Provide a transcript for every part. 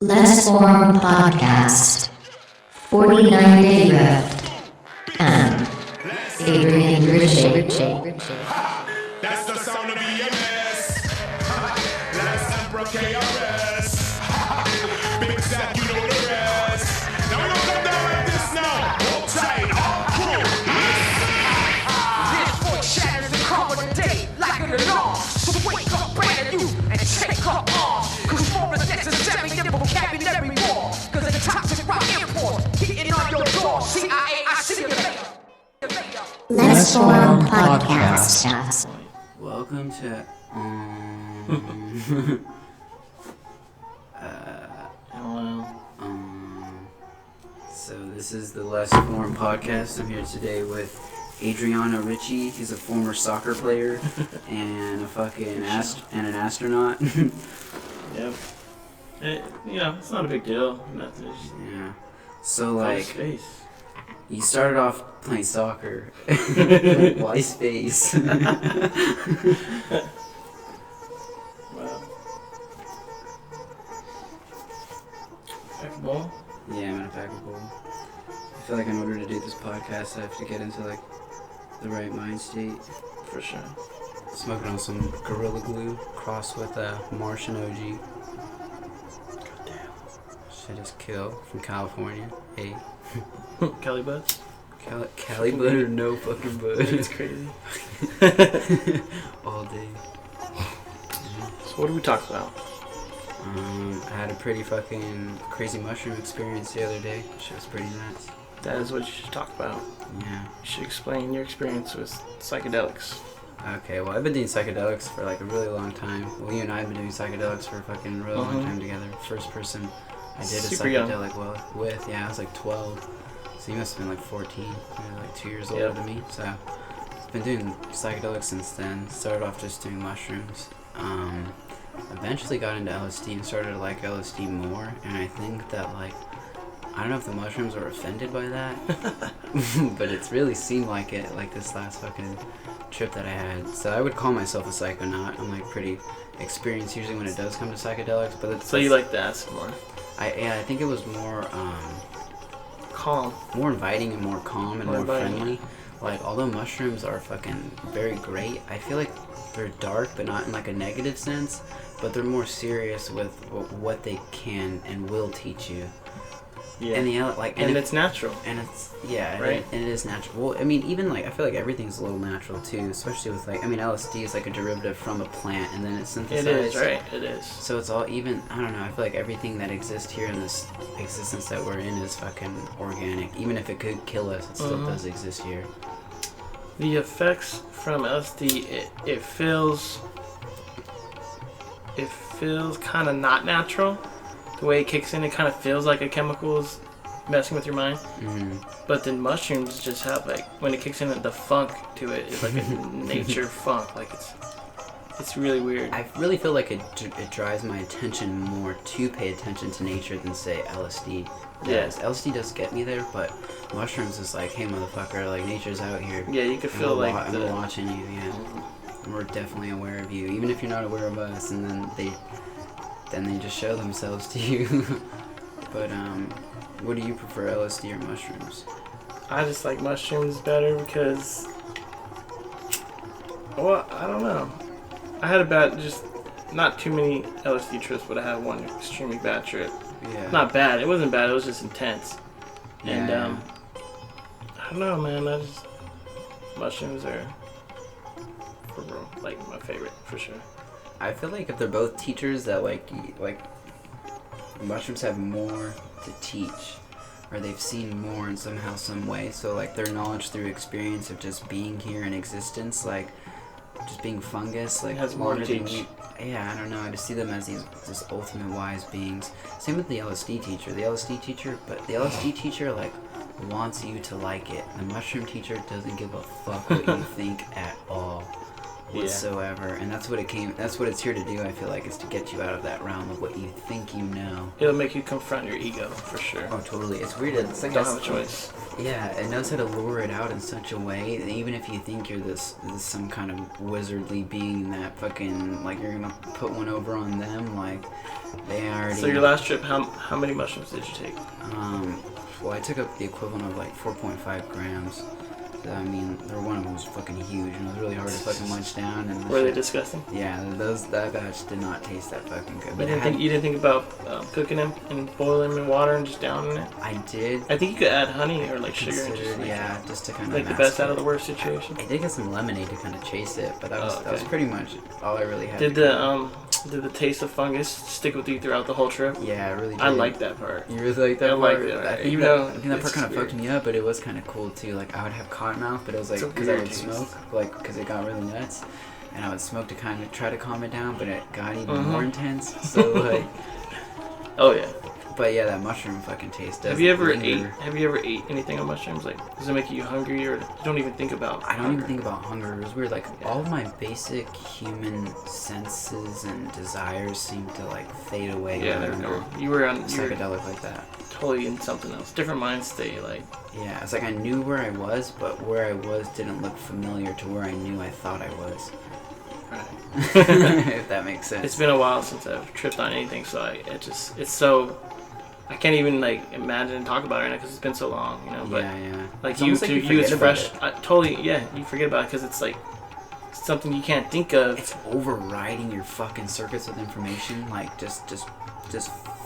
LESSFORM Podcast, 49-Day Rift, and ADRIAN Richie. That's the sound of EMS. Last Emperor KRS. Big Zack, you know the rest. Now we gonna come down like this now. Hold tight, all crew. This voice shatters the calm of the day like an alarm. So wake up brand new and take up arms. Cause more is necessary than vocabulary war. Cause the toxic rock import hitting on your door. CIA, I see you later. LESSFORM Podcast. Welcome to so this is the LESSFORM podcast. I'm here today with Adriana Richie. He's a former soccer player and a fucking and an astronaut. Yep. It's not a big deal. Nothing. Yeah. So like, Space. you started off playing soccer. Why space? Wow. Basketball. Yeah, I'm gonna pack a bowl. I feel like in order to do this podcast, I have to get into like the right mind state. For sure. Smoking on some Gorilla Glue crossed with a Martian OG. Goddamn. Shit is kill from California. Hey. Kelly Butts. Cali bud or no fucking bud? It's crazy. All day. So what do we talk about? I had a pretty fucking crazy mushroom experience the other day. Shit was pretty nuts. That is what you should talk about. Yeah. You should explain your experience with psychedelics. Okay, well I've been doing psychedelics for like a really long time. Well, you and I have been doing psychedelics for a fucking really long time together. First person I did a Super young. psychedelic with, yeah, I was like 12. So you must have been like 14, maybe like 2 years older than me. So I've been doing psychedelics since then. Started off just doing mushrooms. Eventually got into LSD and started to like LSD more. And I think that like, I don't know if the mushrooms were offended by that, but it's really seemed like it, like this last fucking trip that I had. So I would call myself a psychonaut. I'm like pretty experienced usually when it does come to psychedelics, but it's So you like the acid more? I think it was more Calm. more inviting and more calm and More more inviting. friendly. Like, although mushrooms are fucking very great, I feel like they're dark, but not in like a negative sense, but they're more serious with what they can and will teach you. Yeah. And the like, And if- it's natural. and it's, yeah, Right. and it is natural. Well, I mean, even like, I feel like everything's a little natural too, especially with like, I mean, LSD is like a derivative from a plant, and then it's synthesized. It is, right? It is. So it's all even, I don't know, I feel like everything that exists here in this existence that we're in is fucking organic. Even if it could kill us, it still does exist here. The effects from LSD, it feels kind of not natural. The way it kicks in, it kind of feels like a chemical is messing with your mind. But then mushrooms just have like, when it kicks in, the funk to it is like a nature funk. Like it's really weird. I really feel like it drives my attention more to pay attention to nature than say LSD does. Yeah. LSD does get me there, but mushrooms is like, hey motherfucker, like nature's out here. Yeah, you could And feel we're like and we're watching you, yeah. And we're definitely aware of you, even if you're not aware of us, and then they just show themselves to you. But what do you prefer, LSD or mushrooms? I just like mushrooms better because, well, I don't know. I had not too many LSD trips, but I had one extremely bad trip. Yeah. Not bad. It wasn't bad. It was just intense. And Yeah. I don't know, man. Mushrooms are like my favorite for sure. I feel like if they're both teachers, that like mushrooms have more to teach, or they've seen more in somehow, some way. So like their knowledge through experience of just being here in existence, like just being fungus, like It has more to longer than teach. yeah, I don't know. I just see them as these just ultimate wise beings. Same with the LSD teacher. The LSD teacher like wants you to like it. The mushroom teacher doesn't give a fuck what you think at all. whatsoever. And that's what it's here to do, I feel like, is to get you out of that realm of what you think you know. It'll make you confront your ego, for sure. Oh, totally. It's weird. It's like Don't have a choice. Yeah, it knows how to lure it out in such a way that even if you think you're this some kind of wizardly being that fucking, like, you're gonna put one over on them, like, they already... So your last trip, how many mushrooms did you take? Well, I took up the equivalent of, like, 4.5 grams. I mean, one of them was fucking huge, and it was really hard to fucking munch down. And Were they disgusting? Yeah, that batch did not taste that fucking good. But you didn't think about cooking them and boiling them in water and just downing it? I did. I think you could add honey or like sugar and just just to kind of like the best out of the worst situation. I did get some lemonade to kind of chase it, but that was pretty much all I really had. Did the taste of fungus stick with you throughout the whole trip? Yeah, I really did. I like that part. You really like that part? I like it. I think that part kind of fucked me up, but it was kind of cool too. Like, I would have cotton mouth, but it was like because I would smoke, like because it got really nuts, and I would smoke to kind of try to calm it down, but it got even more intense. So like, oh yeah. But yeah, that mushroom fucking taste does. Have you ever ate anything on mushrooms? Like, does it make you hungry, or you don't even think about? I don't even think about hunger. It was weird. Like, all of my basic human senses and desires seem to like fade away. Yeah, there we go. You were on psychedelic like that. Totally in something else, different mind state. Like, yeah, it's like I knew where I was, but where I was didn't look familiar to where I knew I thought I was. right. If that makes sense. It's been a while since I've tripped on anything, so it's so. I can't even like imagine and talk about it right now because it's been so long, you know. But yeah. like it's it's fresh. Totally, yeah. You forget about it because it's like something you can't think of. It's overriding your fucking circuits with information, like just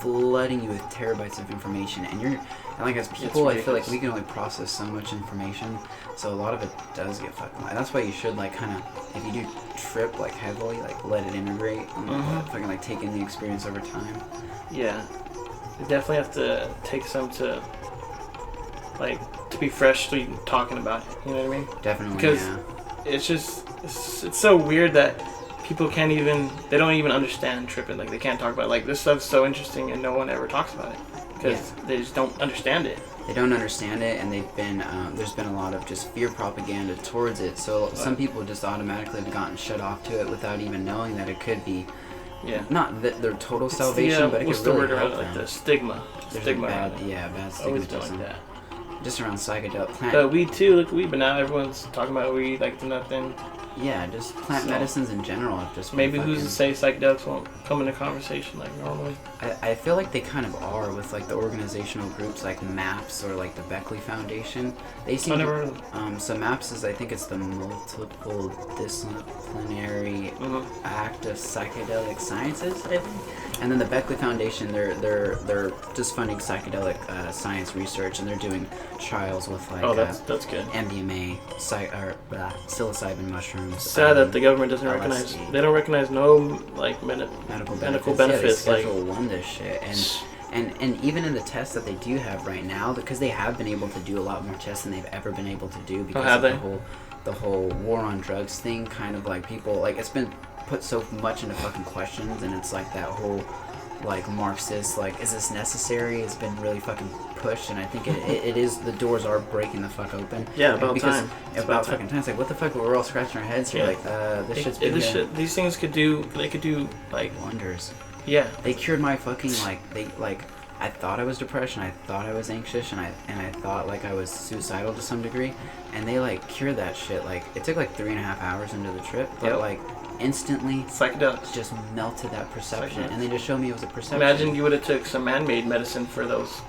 flooding you with terabytes of information, and like as people, I feel like we can only process so much information, so a lot of it does get fucking. That's why you should like kind of, if you do trip like heavily, like let it integrate and fucking like take in the experience over time. Yeah. You definitely have to take some to be fresh so you can talking about it. You know what I mean? Definitely. Because it's just it's so weird that people they don't even understand tripping. Like, they can't talk about it. Like, this stuff's so interesting and no one ever talks about it because they just don't understand it. They don't understand it, and they've been there's been a lot of just fear propaganda towards it. So some people just automatically have gotten shut off to it without even knowing that it could be. Yeah. Not their total salvation, but it what's could really the word help around them. like the stigma? There's Stigma. bad Always stigmatism. been like that. Just around psychedelic plant. But weed too, look at weed, but now everyone's talking about weed like nothing. Yeah, just plant medicines in general have just been maybe fucking, who's to say psychedelics won't come into conversation like normally? I feel like they kind of are with like the organizational groups like MAPS or like the Beckley Foundation. They seem never heard of so MAPS is, I think it's the Multiple Disciplinary Act of Psychedelic Sciences, I think. And then the Beckley Foundation, they're just funding psychedelic science research, and they're doing trials with like that's good. MDMA, psilocybin mushrooms. Sad that the government doesn't LSD. they don't recognize no like medical benefits. Yeah, they like Schedule 1 this shit, and even in the tests that they do have right now, because they have been able to do a lot more tests than they've ever been able to do because of the whole war on drugs thing. Kind of like people like it's been put so much into fucking questions, and it's like that whole like Marxist like, is this necessary? It's been really fucking pushed, and I think it is. The doors are breaking the fuck open. Yeah, about time. About fucking time. It's like, what the fuck? We're all scratching our heads here. Like, this shit's been these things could do like wonders. Yeah. They cured my fucking I thought I was depressed, and I thought I was anxious, and I thought like I was suicidal to some degree, and they like cured that shit. Like, it took like 3.5 hours into the trip, but like instantly psychedelics just melted that perception, and they just showed me it was a perception. Imagine you would have took some man-made medicine for those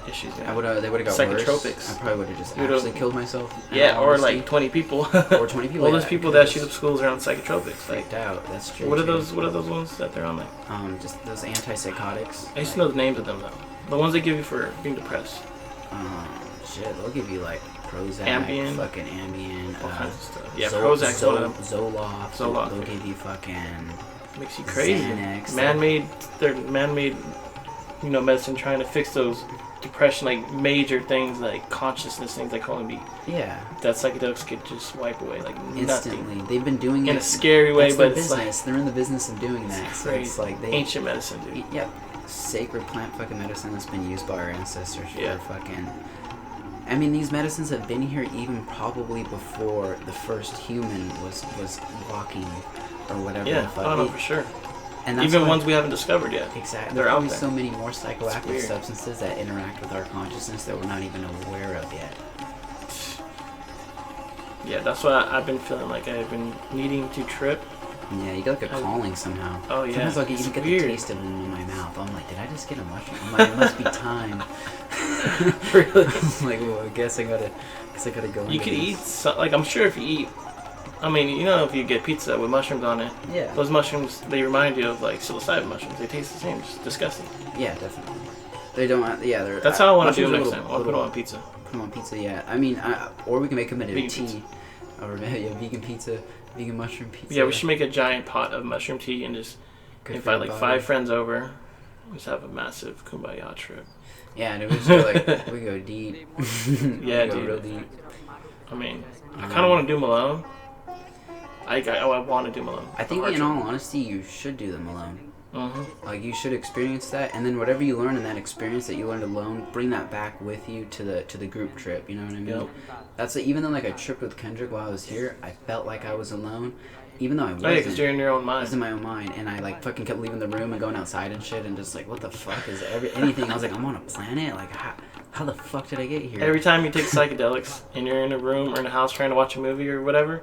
issues. You know? They would have got psychotropics. Worse. I probably would have just actually killed myself. Yeah, or like 20 people. Or 20 people. All those people that shoot up schools are on psychotropics. Freaked out. That's true. What are those ones that they're on like? Just those antipsychotics. I used to know the names of them though. The ones they give you for being depressed. Shit, they'll give you like Prozac, Ambien. fucking Ambien, all kinds of stuff. Yeah, Prozac's one of them. Zoloft. They'll give you fucking makes you crazy. Xanax. They're man-made, medicine trying to fix those depression, like major things, like consciousness things, like calling me. Yeah. That psychedelics could just wipe away, like instantly. Nothing. They've been doing it in a scary way, but it's business. Like they're in the business of doing that. It's so it's like ancient medicine, dude. Yep. Sacred plant fucking medicine that's been used by our ancestors for fucking I mean, these medicines have been here even probably before the first human was walking or whatever. Yeah, the fuck. I don't know for sure. And that's Even why- ones we haven't discovered yet. Exactly. They're There's out probably there. so many more It's psychoactive weird. substances that interact with our consciousness that we're not even aware of yet. Yeah, that's why I've been feeling like I've been needing to trip. Yeah, you get like a calling somehow. Oh, yeah. Sometimes like, you It's even get weird. the taste of them in my mouth. I'm like, did I just get a mushroom? I'm like, it must be time. Really? I'm like, well, I guess I gotta go. You into could this. eat, like, I'm sure if you eat, I mean, you know, if you get pizza with mushrooms on it, Yeah. those mushrooms, they remind you of, like, psilocybin mushrooms. They taste the same. It's disgusting. Yeah, definitely. They don't. Yeah, they're. That's how I want to do it mushrooms next are time. I'll put them on pizza. Put them on pizza. Yeah. I mean, or we can make them into Vegan tea. pizza. Or yeah, vegan pizza, vegan mushroom pizza. Yeah, we should make a giant pot of mushroom tea and just Good for invite, your like, body. 5 friends over. Just have a massive kumbaya trip. Yeah, and we just go like we go deep. Yeah, we go dude. real deep. I mean, I kind of want to do Malone. I want to do Malone. I think, in all honesty, you should do them alone. Mm-hmm. Like, you should experience that, and then whatever you learn in that experience that you learned alone, bring that back with you to the group trip. You know what I mean? Yep. That's even though like I tripped with Kendrick while I was here, I felt like I was alone, even though I wasn't. Oh, yeah, because you're in your own I was in mind. my own mind, and I like fucking kept leaving the room and going outside and shit, and just like, what the fuck is anything? I was like, I'm on a planet. Like, how the fuck did I get here? Every time you take psychedelics and you're in a room or in a house trying to watch a movie or whatever,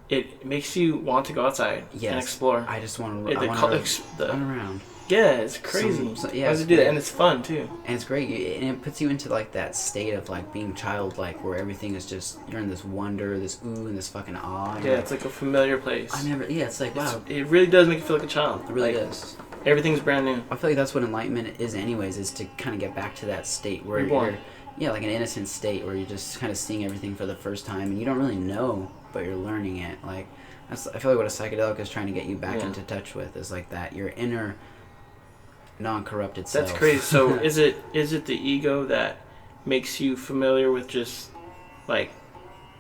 it makes you want to go outside and explore. I just want It- to they call it run around. Yeah, it's crazy. yeah, Why it's does it do that? great. And it's fun too. And it's great, and it puts you into like that state of like being childlike, where everything is just, you're in this wonder, this ooh, and this fucking awe. And Yeah, it's like a familiar place. it's like, wow, It really does make you feel like a child. it really Like, does. Everything's brand new. I feel like that's what enlightenment is anyways, is to kind of get back to that state where Reborn. you're, like an innocent state where you're just kind of seeing everything for the first time, and you don't really know, but you're learning it. Like, I feel like what a psychedelic is trying to get you back into touch with is like that, your inner non-corrupted self. That's crazy. So is it the ego that makes you familiar with just like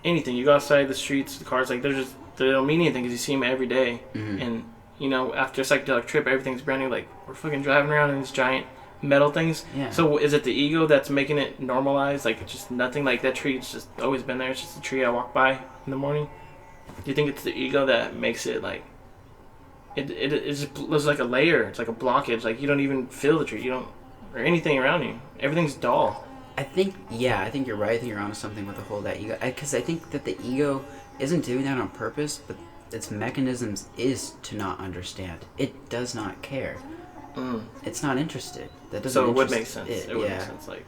anything? You go outside the streets, the cars, like they don't mean anything because you see them every day. Mhm. And you know, after a psychedelic trip, everything's brand new. Like we're fucking driving around in these giant metal things. Yeah. So is it the ego that's making it normalized? Like it's just nothing. Like that tree, it's just always been there. It's just a tree I walk by in the morning. Do you think it's the ego that makes it like? There's like a layer. It's like a blockage. Like you don't even feel the tree. You don't, or anything around you. Everything's dull. I think you're right. I think you're onto something with the whole that ego. Because I think that the ego isn't doing that on purpose, but its mechanisms is to not understand. It does not care. It's not interested. That doesn't. So it would interest make sense. It would make sense. Like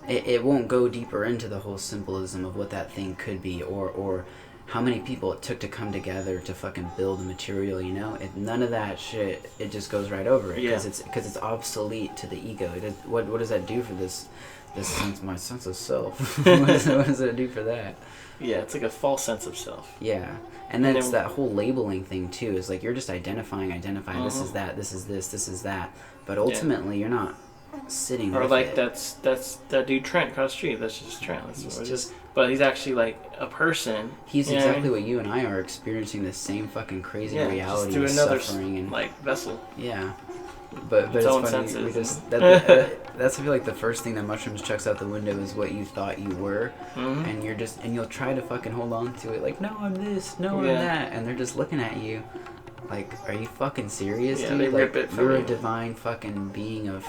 it won't go deeper into the whole symbolism of what that thing could be, or how many people it took to come together to fucking build the material. You know, none of that shit. It just goes right over it because it's obsolete to the ego. What does that do for this sense, my sense of self? what does it do for that? yeah, it's like a false sense of self. Yeah, and then it's then- that whole labeling thing too. Is like you're just identifying. This is that. This is this. This is that. But ultimately, you're not sitting. Or with like it. that's that dude Trent across the street. That's just Trent. That's He's what it just- is. But he's actually like a person. He's you know what I exactly mean? what you and I are experiencing. The same fucking crazy Yeah, reality just through of another suffering and like vessel. yeah. But Its it's own funny. We senses. just that's I feel like the first thing that mushrooms chucks out the window is what you thought you were, and you'll try to fucking hold on to it like, no, I'm this, no, I'm Yeah. that, and they're just looking at you like, are you fucking serious, Yeah, dude? they Like, rip it from you're a you. divine fucking being of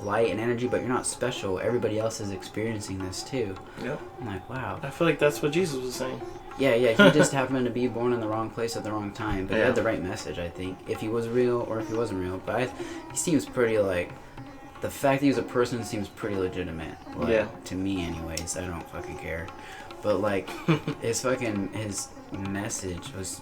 light and energy, but you're not special. Everybody else is experiencing this too. Yep. I'm like, wow. I feel like that's what Jesus was saying. Yeah, he just happened to be born in the wrong place at the wrong time, but he Yeah. had the right message, I think. If he was real or if he wasn't real, but he seems pretty like, the fact that he was a person seems pretty legitimate. Like, Yeah. to me, anyways. I don't fucking care. But like, his message was.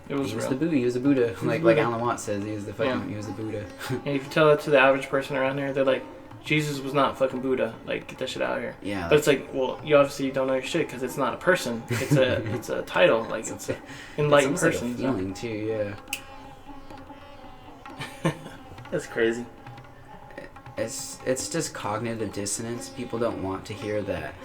It was He was real. the Buddha. He was the Buddha. Like Buddha. Alan Watts says, he was the fucking. Yeah. He was the Buddha. And if you tell that to the average person around here, they're like, Jesus was not fucking Buddha. Like, get that shit out of here. Yeah. But it's like, well, you obviously don't know your shit because it's not a person. It's a title. Like, it's an enlightened it's almost person. like a feeling too. Yeah. That's crazy. It's just cognitive dissonance. People don't want to hear that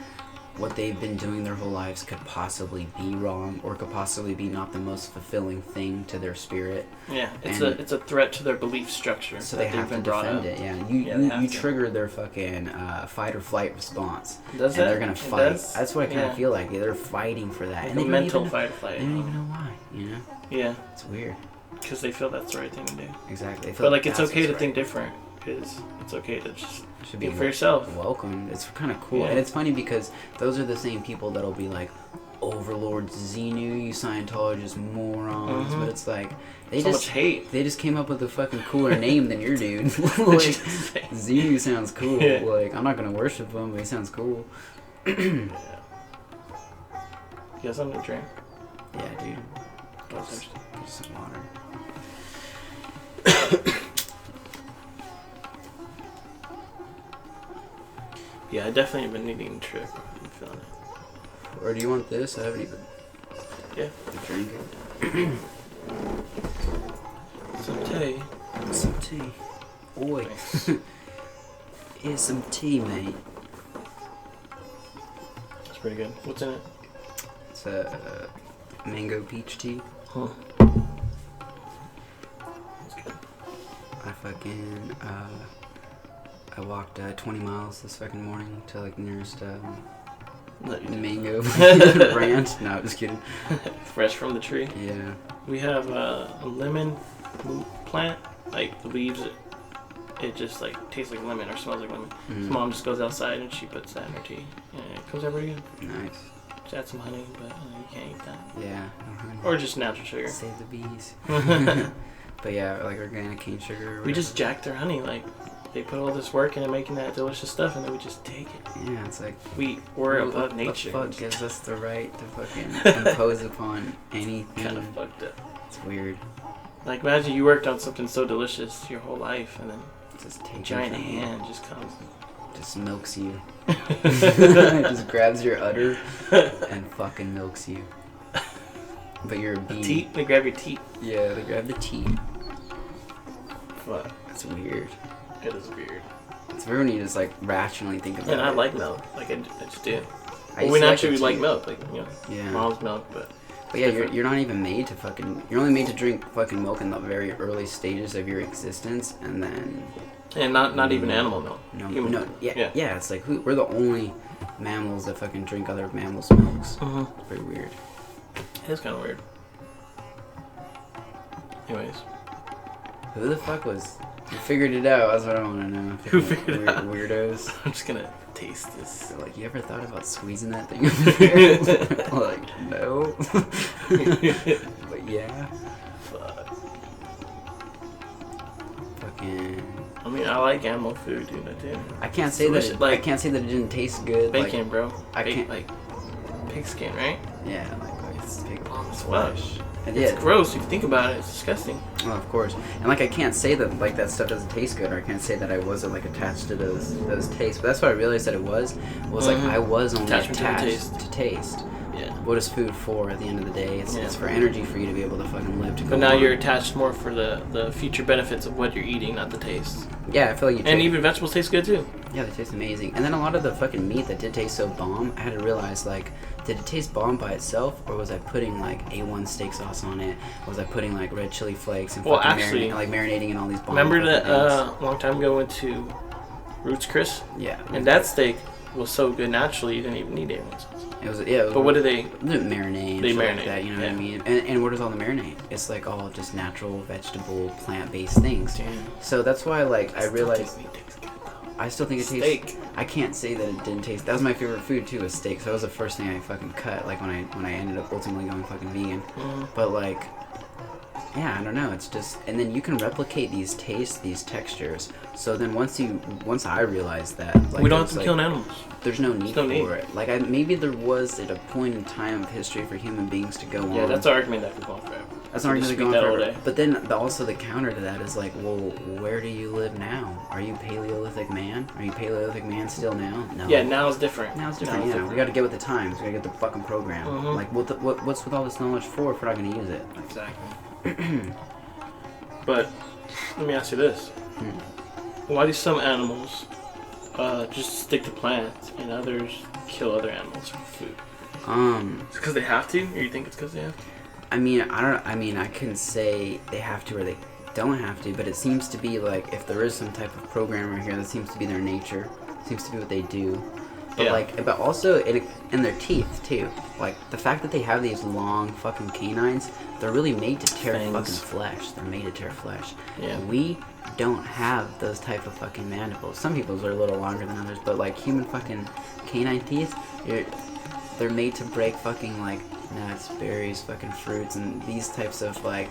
what they've been doing their whole lives could possibly be wrong or could possibly be not the most fulfilling thing to their spirit. Yeah, it's a threat to their belief structure. So they have to defend it. Yeah, you trigger their fucking fight or flight response. Does and that? they're gonna fight. Does? That's what I kind of Yeah. feel like. They're fighting for that. Like And a they mental don't even, fight or flight. They don't even know why. You know? Yeah, It's weird. because they feel that's the right thing to do. Exactly. They feel But like, it's that's okay what's to right. think different. Because it's okay to just Should think for yourself. Welcome. It's kind of cool. Yeah. And it's funny because those are the same people that'll be like, Overlord Xenu, you Scientologists morons. Mhm. But it's like, they So just much hate. They just came up with a fucking cooler name than your dude. Like, Xenu sounds cool. Yeah. Like, I'm not gonna worship him, but he sounds cool. Yeah. You got something to drink? Yeah, dude. I was thirsty. Get some water. Yeah, I definitely have been needing a trip. I'm feeling it. Or do you want this? I haven't even Yeah. drink it. Some tea. Some tea. Oi. Here's some tea, mate. That's pretty good. What's in it? It's a mango peach tea. Huh. That's good. I fucking I walked 20 miles this fucking morning to like nearest No, you didn't. mango ranch. No, I'm just kidding. Fresh from the tree. Yeah. We have a lemon plant. Like the leaves, it just like tastes like lemon or smells like lemon. Mm. So mom just goes outside and she puts that in her tea, and it comes out pretty good. Nice. Just add some honey, but you can't eat that. Yeah. Or just natural sugar. Save the bees. But yeah, like organic cane sugar. Or We just jack their honey. Like they put all this work into making that delicious stuff, and then we just take it. Yeah, it's like We're who above the nature. fuck gives us the right to fucking impose upon anything? Kind of fucked up. It's weird. Like imagine you worked on something so delicious your whole life, and then Just a take giant it from you. hand just comes. Just milks you. Just grabs your udder and fucking milks you. But you're a bee. Teat. They grab your teat. Yeah, they grab the teeth. Fuck. That's weird. It is weird. It's weird when you just like rationally think about And it. I like milk. Like I just do. I Well, used we to like naturally it like too. milk. Like Yeah. mom's milk, but But yeah, different. you're not even made to fucking. You're only made to drink fucking milk in the very early stages of your existence, and then and not even animal milk. Human no, milk. yeah. It's like we're the only mammals that fucking drink other mammals' milks. Mm-hmm. It's very weird. It is kind of weird. Anyways, Who the fuck was? Who figured it out? That's what I want to know. Who figured it out? Weirdos. I'm just gonna taste this. They're like, you ever thought about squeezing that thing over there? Like, no. But yeah. Fuck. Fucking. I mean, I like animal food, dude. I do. I can't say that. Delicious, like- I can't say that it didn't taste good. Bacon, bro. I Bacon, can't- like pig skin, right? Yeah, like it's pig It's flesh. And It's yeah, gross. If you think about it, it's disgusting. well, of course. And like I can't say that like that stuff doesn't taste good, or I can't say that I wasn't like attached to those tastes. But that's what I realized that it was like Mhm. I was only Attachment to the attached to taste. Yeah. What is food for at the end of the day? It's Yeah. for energy for you to be able to fucking live. To go But now on. you're attached more for the future benefits of what you're eating, not the taste. Yeah, I feel like you. And even vegetables taste good too. Yeah, they taste amazing. And then a lot of the fucking meat that did taste so bomb, I had to realize, like, did it taste bomb by itself, or was I putting, like, A1 steak sauce on it? Was I putting, like, red chili flakes and Well, fucking actually, marinating in all these bomb Remember fucking that a long time ago went to Roots Chris, things? Yeah. and that steak was so good naturally you didn't even need A1 sauce. It was, yeah. It was, But what do they? They marinate and They shit marinate, like that, you know what I yeah. mean? And where does all the marinate? It's, like, all just natural, vegetable, plant-based things. Damn. So that's why, like, I realized... Steak tastes good, though. I still think it tastes. Steak. I can't say that it didn't taste. That was my favorite food too, was steak. So that was the first thing I fucking cut. Like when I ended up ultimately going fucking vegan. Mhm. But like, yeah, I don't know. It's just, and then you can replicate these tastes, these textures. So then once I realized that, like, We don't have it's to like, kill animals. there's no need There's no for need. it. Like maybe there was at a point in time of history for human beings to go on. Yeah, that's an argument that could go on forever. That's We an could argument speak going that all forever. day. But then also the counter to that is like, well, where do you live now? Are you Paleolithic man? Are you Paleolithic man still now? No. Yeah, now it's different. Now it's different. Yeah, we got to get with the times. We got to get the fucking program. Mhm. Like, what's with all this knowledge for if we're not going to use it? Exactly. But let me ask you this: Hmm. why do some animals Just stick to plants, and others kill other animals for food. It's because they have to, or you think it's because they have to? I couldn't say they have to or they don't have to, but it seems to be like if there is some type of programmer here, that seems to be their nature, seems to be what they do. But but also in their teeth too. Like the fact that they have these long fucking canines, they're really made to tear fucking flesh. They're made to tear flesh. Yeah. We don't have those type of fucking mandibles. Some people's are a little longer than others, but like human fucking canine teeth, they're made to break fucking like nuts, berries, fucking fruits, and these types of like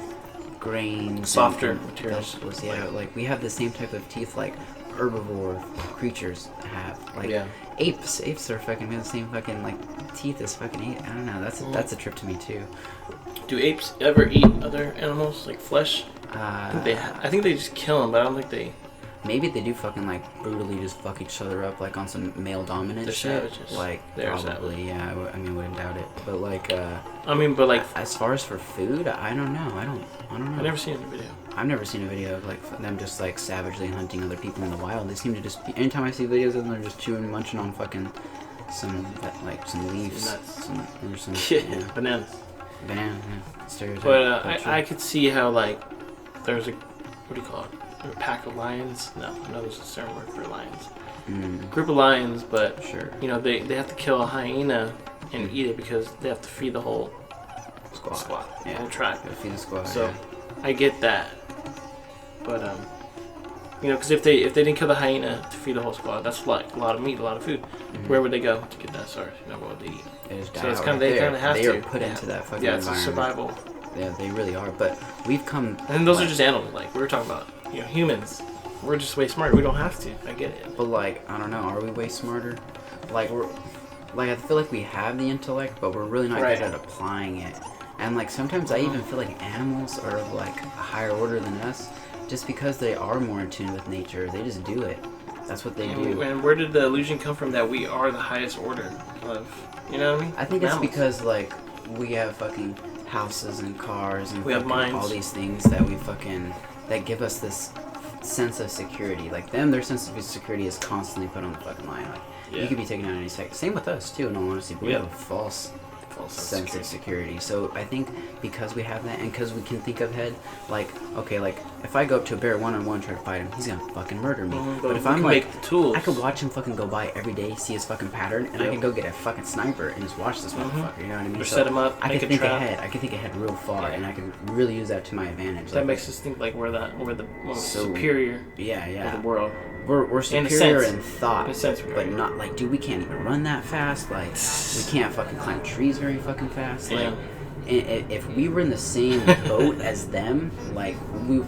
grains, softer and materials. Vegetables. Yeah, like we have the same type of teeth like herbivore creatures have. Like apes are fucking have the same fucking like teeth as fucking ape. I don't know. That's a trip to me too. Do apes ever eat other animals like flesh? I think they just kill them, but I don't think they. Maybe they do fucking like brutally just fuck each other up like on some male dominant shit. Savages. Like They're probably, savage. yeah. Wouldn't doubt it. But like, like as far as for food, I don't know. I don't know. I've never seen a video. I've never seen a video of like them just like savagely hunting other people in the wild. They seem to just be. Anytime I see videos of them, they're just chewing, munching on fucking some leaves, Nuts. some Bananas. banana. Yeah, stereotype. But I could see how like there's a what do you call it? A pack of lions? No, I know there's a certain word for lions. Group of lions, but Sure. you know they have to kill a hyena and eat it because they have to feed the whole squad, the whole tribe. Gotta feed the squad. So yeah. I get that, but you know, because if they didn't kill the hyena to feed the whole squad, that's like a lot of meat, a lot of food. Where would they go to get that source? You know, what would they eat? They just So die it's out kind of right they there. kind of have they to. are put into that fucking yeah, it's a environment. survival. Yeah, they really are. But we've come. And those are just animals. Like we were talking about, you know, humans. We're just way smarter. We don't have to. I get it. But like, I don't know. Are we way smarter? Like I feel like we have the intellect, but we're really not good at applying it. And like sometimes I even feel like animals are of like a higher order than us, just because they are more in tune with nature. They just do it. That's what they do. And where did the illusion come from that we are the highest order of? You know what I mean? I think it's Mammals. because like we have fucking houses and cars and We have fucking minds. all these things that we fucking that give us this sense of security. Like them, their sense of security is constantly put on the fucking line. Like you could be taken out any second. Same with us too, in all honesty. But we have a false sense of security. So I think because we have that, and because we can think ahead, like okay, like if I go up to a bear one-on-one, try to fight him, he's gonna fucking murder me. But if I'm like, make the tools. I could watch him fucking go by every day, see his fucking pattern, and I can go get a fucking sniper and just watch this motherfucker. You know what I mean? Or set him up. I make can a think trap. ahead. I can think ahead real far, and I can really use that to my advantage. That like, makes us think like we're the So- superior yeah. of the world. We're In a superior sense. in thought, In a sense, but not like, dude, we can't even run that fast. Like, we can't fucking climb trees very fucking fast. Like, if we were in the same boat as them, like,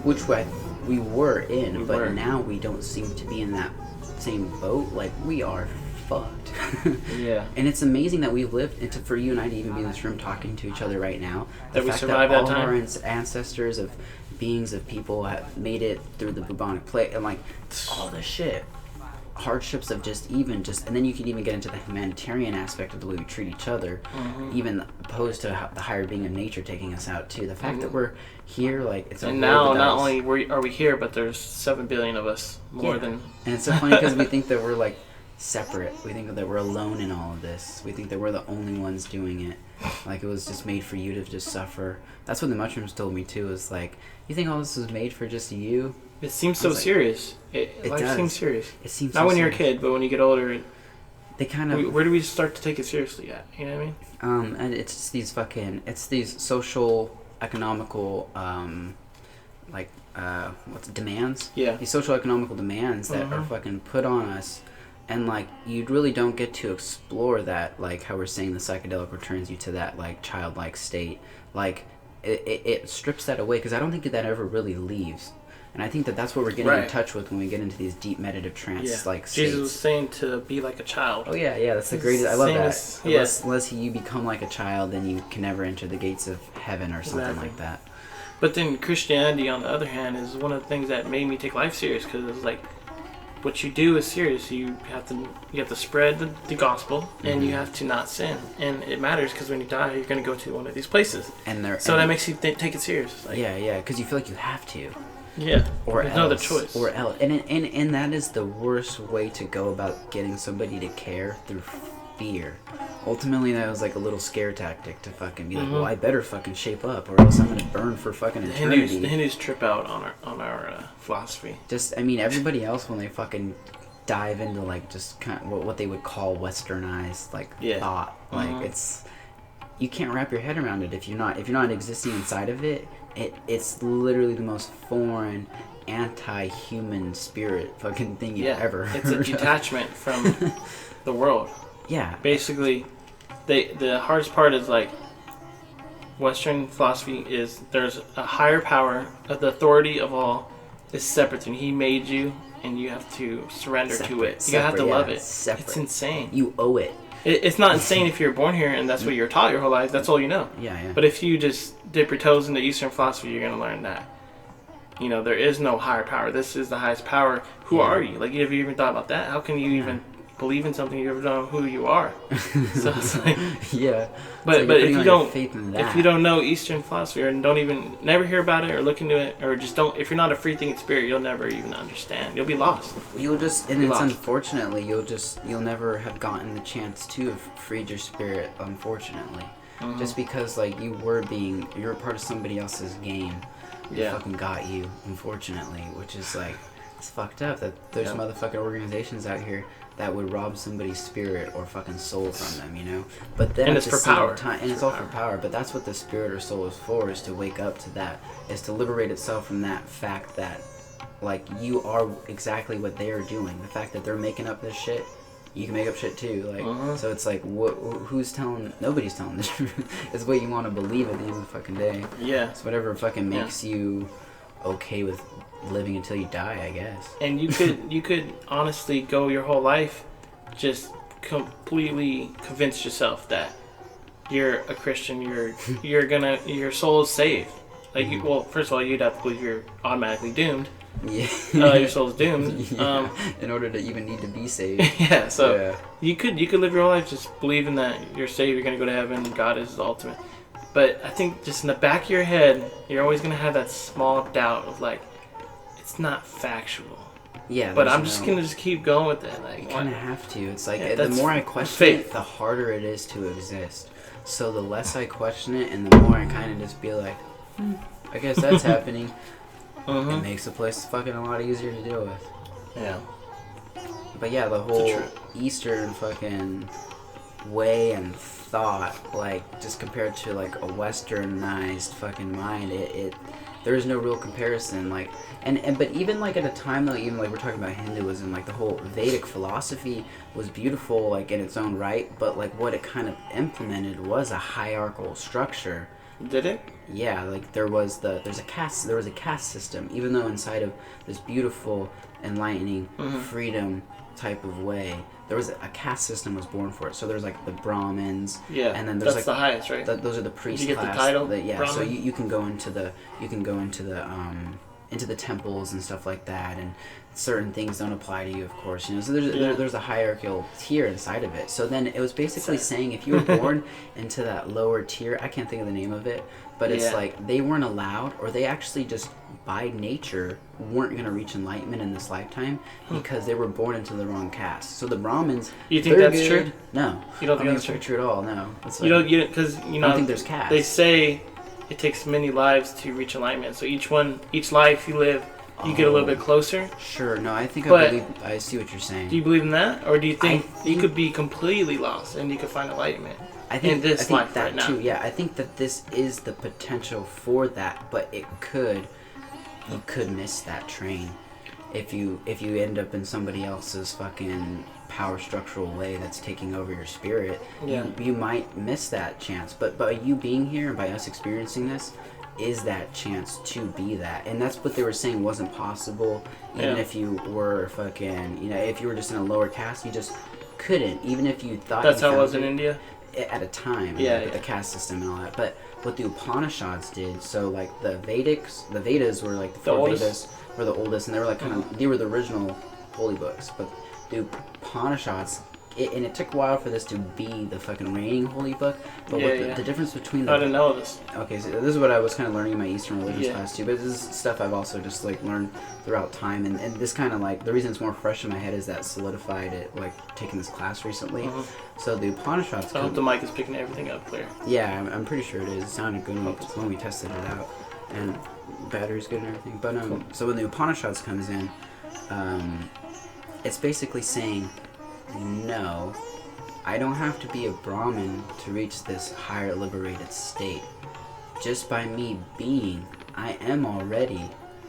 which way we were in, but now we don't seem to be in that same boat. Like, we are fucked. Yeah. And it's amazing that we've lived, and for you and I to even be in this room talking to each other right now. That we fact survived that all time. of our ancestors of beings of people have made it through the bubonic plague and like all this shit, hardships of and then you can even get into the humanitarian aspect of the way we treat each other, even opposed to the higher being of nature taking us out too. The fact that we're here, like it's a And roll of now, the not dice. only are we here, but there's 7 billion of us, more than. And it's so funny because we think that we're like separate. We think that we're alone in all of this. We think that we're the only ones doing it. Like it was just made for you to just suffer. That's what the mushrooms told me too. Is like, you think all this was made for just you? It seems so like, serious. it Life does. seems serious. It seems Not so when you're a serious. kid, but when you get older, They kind of where do we start to take it seriously at? You know what I mean? and it's just these social, economical, demands? Yeah. These social economical demands that are fucking put on us, and like you really don't get to explore that, like how we're saying the psychedelic returns you to that like childlike state. Like it strips that away because I don't think that ever really leaves. And I think that that's what we're getting in touch with when we get into these deep meditative trance like states. Jesus was saying to be like a child. Oh yeah, that's the greatest. I love Same that. as- yeah. Unless you become like a child, then you can never enter the gates of heaven or something Exactly. like that. But then Christianity, on the other hand, is one of the things that made me take life serious because it's like, what you do is serious. You have to spread the gospel, and you have to not sin, and it matters because when you die, you're going to go to one of these places. And So that makes you take it serious. Like, yeah, because you feel like you have to. Yeah. Or There's else, no other choice. Or else, and that is the worst way to go about getting somebody to care, through fear. Ultimately, that was like a little scare tactic to fucking be like, well, I better fucking shape up, or else I'm gonna burn for fucking eternity. The Hindus trip out on our philosophy. Just, I mean, everybody else when they fucking dive into like just kind of what they would call westernized like thought, like it's, you can't wrap your head around it if you're not existing inside of it. It's literally the most foreign, anti-human spirit fucking thing you've ever heard. It's a detachment from the world. Yeah. Basically, the hardest part is like Western philosophy is there's a higher power, the authority of all is separate, and he made you, and you have to surrender to it. You have to love it. Separate. It's insane. You owe it. It's not insane if you're born here and that's what you're taught your whole life. That's all you know. Yeah. But if you just dip your toes into Eastern philosophy, you're gonna learn that, you know, there is no higher power. This is the highest power. Who are you? Like, have you even thought about that? How can you even believe in something you ever don't know who you are? So it's like, but if you don't know Eastern philosophy or never hear about it or look into it, or just don't, if you're not a free thinking spirit, you'll never even understand. You'll be lost. Unfortunately, you'll never have gotten the chance to have freed your spirit, unfortunately. Just because like you're part of somebody else's game. Fucking got you, unfortunately, which is like, it's fucked up that there's motherfucking organizations out here that would rob somebody's spirit or fucking soul from them, you know? But then it's for power. It's all for power, but that's what the spirit or soul is for, is to wake up to that, is to liberate itself from that fact that, like, you are exactly what they are doing. The fact that they're making up this shit, you can make up shit too. Like, so it's like, nobody's telling the truth. It's what you want to believe at the end of the fucking day. Yeah. It's whatever fucking makes you okay with living until you die, I guess. And you could honestly go your whole life just completely convince yourself that you're a Christian, your soul is saved. Like, well, first of all, you'd have to believe you're automatically doomed. Yeah. Your soul's doomed. Yeah. In order to even need to be saved. You could live your whole life just believing that you're saved, you're gonna go to heaven, God is the ultimate. But I think just in the back of your head, you're always gonna have that small doubt of like, it's not factual. Yeah. But I'm just gonna keep going with it. Like, you kind of have to. It's like, the more I question it, the harder it is to exist. So the less I question it, and the more I kind of just be like, I guess that's happening. It makes the place fucking a lot easier to deal with. Yeah. But yeah, the whole Eastern fucking way and thought, like, just compared to like a westernized fucking mind, there is no real comparison. Like, but even like at a time though, even like we're talking about Hinduism, like the whole Vedic philosophy was beautiful like in its own right, but like what it kind of implemented was a hierarchical structure. Did it? Yeah, like there was a caste system, even though inside of this beautiful, enlightening, freedom type of way, there was a caste system was born for it. So there's like the Brahmins, and then there's that's the highest, right? Those are the priest class. You get the title, Brahmin? So you can go into the temples and stuff like that, and certain things don't apply to you, of course, you know. So there's a hierarchical tier inside of it. So then it was basically saying if you were born into that lower tier, I can't think of the name of it, but it's like they weren't allowed, or they actually just by nature weren't going to reach enlightenment in this lifetime because they were born into the wrong caste. So the Brahmins, you think that's true? No, you don't think that's true at all. No, it's like, because I don't think there's caste. They say it takes many lives to reach enlightenment. So each life you live, you get a little bit closer. Sure. No, I think I see what you're saying. Do you believe in that, or do you think you could be completely lost and you could find enlightenment? I think life that right now. Too. Yeah, I think that this is the potential for that, but you could miss that train if you end up in somebody else's fucking power structural way that's taking over your spirit. You might miss that chance, but by you being here and by us experiencing this is that chance to be that. And that's what they were saying wasn't possible even if you were fucking, you know, if you were just in a lower caste, you just couldn't, even if you thought that's how it was in India at a time, with the caste system and all that. But what the Upanishads did, so like the Vedas were like the four Vedas were the oldest, and they were like they were the original holy books. But the Upanishads and it took a while for this to be the fucking reigning holy book. But the difference between I didn't know this. Okay, so this is what I was kind of learning in my Eastern religions Yeah. class too. But this is stuff I've also just like learned throughout time, and this kind of like the reason it's more fresh in my head is that solidified it like taking this class recently. So the Upanishads. I hope the mic is picking everything up clear. Yeah, I'm pretty sure it is. It sounded good when we tested it out, and battery's good and everything. But so when the Upanishads comes in, it's basically saying, no, I don't have to be a Brahmin to reach this higher liberated state. Just by me being, I am already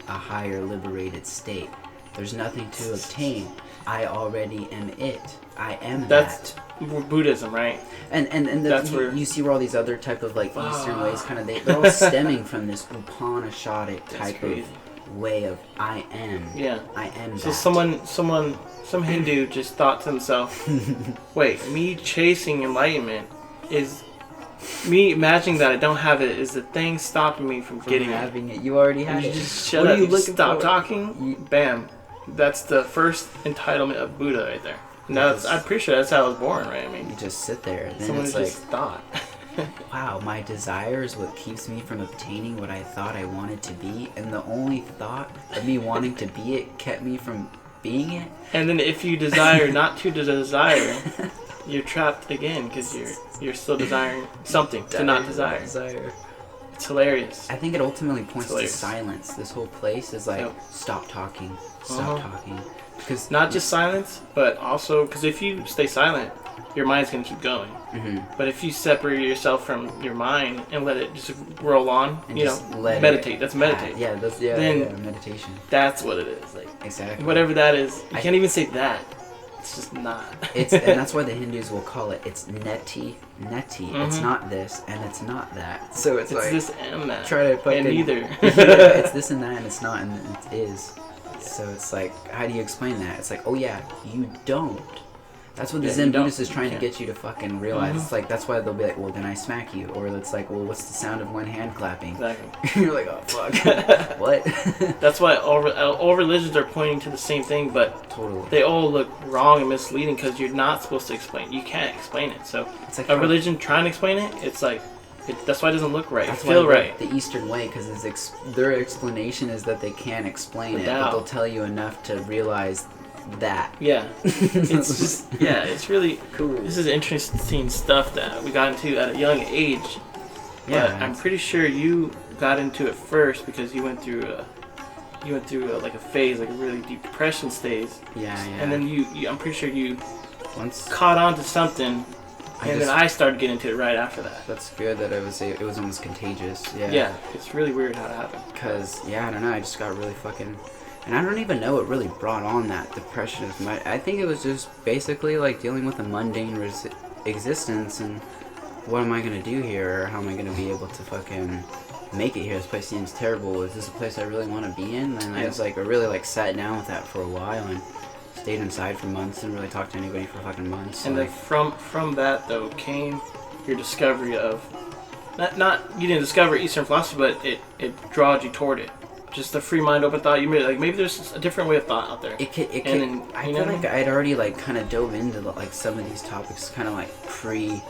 a higher liberated state. There's nothing to obtain. I already am it. I am That's Buddhism, right? And That's where you see where all these other type of like Eastern ways kind of they're all stemming from this Upanishadic type of way of I am. Yeah. I am. So that. some Hindu just thought to himself, wait, me chasing enlightenment is me imagining that I don't have it is the thing stopping me from getting having it. You already had You it. just shut What up. are you You looking stop for? talking. Bam. That's the first entitlement of Buddha right there. No, I'm pretty sure that's how I was born, right? I mean, You just sit there. Then someone it's just like, thought. wow, my desire is what keeps me from obtaining what I thought I wanted to be, and the only thought of me wanting to be it kept me from being it. And then if you desire not to desire, you're trapped again because you're still desiring something to not desire. It's hilarious. I think it ultimately points to hilarious. silence. This whole place is like, Yep. stop talking, stop talking. Because Not just silence, but also because if you stay silent, your mind's gonna keep going. But if you separate yourself from your mind and let it just roll on, and you just know, let meditate. it That's meditate. Yeah, that's Then- meditation. That's what it is. Like Exactly. whatever that is, you can't even say that. It's just not. And that's why the Hindus will call it. It's neti. It's not this and it's not that. So it's It's like this and that. try to fucking and neither. yeah, it's this and that and it's not and it is. So it's like, how do you explain that? It's like, oh yeah, you don't. That's what the Yeah, Zen you don't. Buddhist is trying to Yeah. get you to fucking realize. It's like, that's why they'll be like, well, then I smack you. Or it's like, well, what's the sound of one hand clapping? Exactly. You're like, oh, fuck. What? That's why all religions are pointing to the same thing, but Totally. they all look wrong and misleading because you're not supposed to explain. You can't explain it. So It's like a how- religion trying to explain it, it's like that's why it doesn't look right. That's Feel why right. the Eastern way, because their explanation is that they can't explain it, but they'll tell you enough to realize that. Yeah, it's just it's really Cool. This is interesting stuff that we got into at a young age. Yeah, But I'm pretty sure you got into it first because you went through like a phase, like a really deep depression stage, Yeah. and then you I'm pretty sure you once caught on to something, and then just- I started getting into it right after that. that's good that it was almost contagious. Yeah. Yeah, it's really weird how it happened. Because I don't know, I just got really fucking, and I don't even know what really brought on that depression as much. I think it was just basically like dealing with a mundane existence and what am I gonna do here, or how am I gonna be able to fucking make it here? This place seems terrible. Is this a place I really want to be in? And I was like, I really like sat down with that for a while and stayed inside for months and really talked to anybody for fucking months. And like, then from that though came your discovery of not you didn't discover Eastern philosophy, but it drawed you toward it. Just a free mind, open thought. You made like maybe there's a different way of thought out there. It could, then, I you feel know like I'd already like kind of dove into like some of these topics kind of like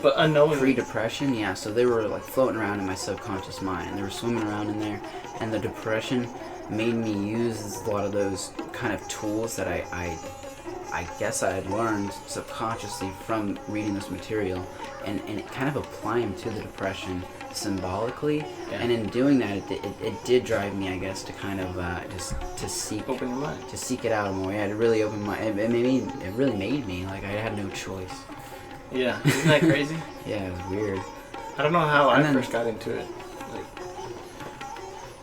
but unknowingly. pre-depression, yeah, so they were like floating around in my subconscious mind and they were swimming around in there, and the depression made me use a lot of those kind of tools that I guess I had learned subconsciously from reading this material and kind of apply them to the depression symbolically. Yeah. And in doing that it did drive me, I guess, to kind of just to seek Open your mind. to seek it out more. Yeah, it really opened my it really made me like I had no choice. Yeah, isn't that crazy? Yeah, it was weird. I don't know how And I then- first got into it. Like,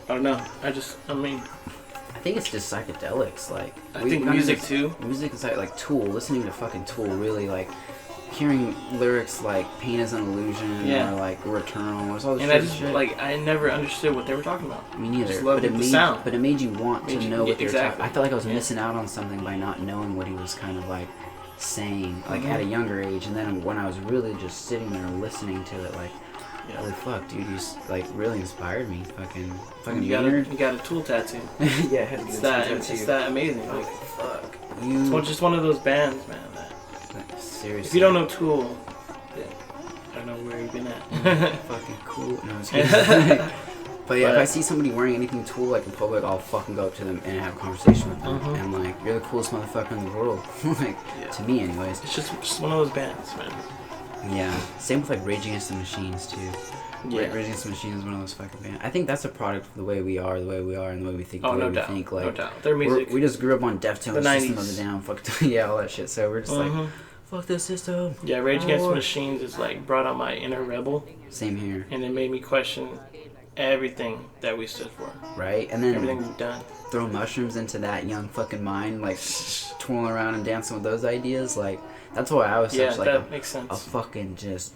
I don't know. I mean, I think it's just psychedelics. Like I we think got into music this- too. Music is like Tool. Listening to fucking Tool, really like hearing lyrics like "Pain is an illusion" Yeah. or like "Returnal." Or all this And I shit. just like I never understood what they were talking about. Me neither. just loved but it the made sound. but it made you want Made to you- know yeah, what they were exactly. talking. I felt like I was Yeah. missing out on something by not knowing what he was kind of like saying, like Mm-hmm. at a younger age. And then when I was really just sitting there listening to it, like, holy fuck, dude, you like really inspired me. Fucking You got nerd. you got a Tool tattoo. Yeah, I had to It's that amazing. Like fuck it's you. just one of those bands, man. That seriously. If you don't know Tool, then I don't know where you've been at. Fucking cool. No, it's kidding. But yeah, if I see somebody wearing anything Tool like in public, I'll fucking go up to them and have a conversation with them. And like, you're the coolest motherfucker in the world. Like, to me, anyways. It's just one of those bands, man. Yeah. Same with like Rage Against the Machines too. Yeah. Rage Against the Machines is one of those fucking bands. I think that's a product of the way we are, and the way we think. Oh, the way no we doubt. think. Like, No doubt. Their music. we just grew up on Deftones, The System 90s. of a Down, fuck yeah, all that shit. So we're just like, fuck this system. Yeah, Rage Against the Machines is like brought out my inner rebel, Same here, and it made me question everything that we stood for, right? And then everything we've done. throw mushrooms into that young fucking mind, like twirling around and dancing with those ideas. Like, that's why I was Yeah, such like that makes sense. a fucking just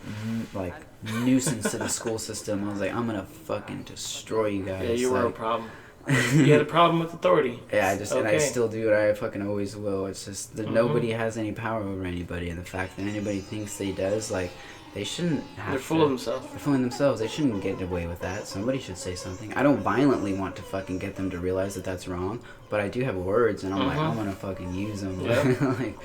like nuisance to the school system. I was like, I'm gonna fucking destroy you guys. Yeah, you were a like, problem. You had a problem with authority. Yeah, and I Okay. still do, and I fucking always will. It's just that nobody has any power over anybody, and the fact that anybody thinks they does, like, they shouldn't have They're to. full of themselves. They're fooling themselves. They shouldn't get away with that. Somebody should say something. I don't violently want to fucking get them to realize that that's wrong, but I do have words, and I'm like, I'm gonna fucking use them. Yeah. Like,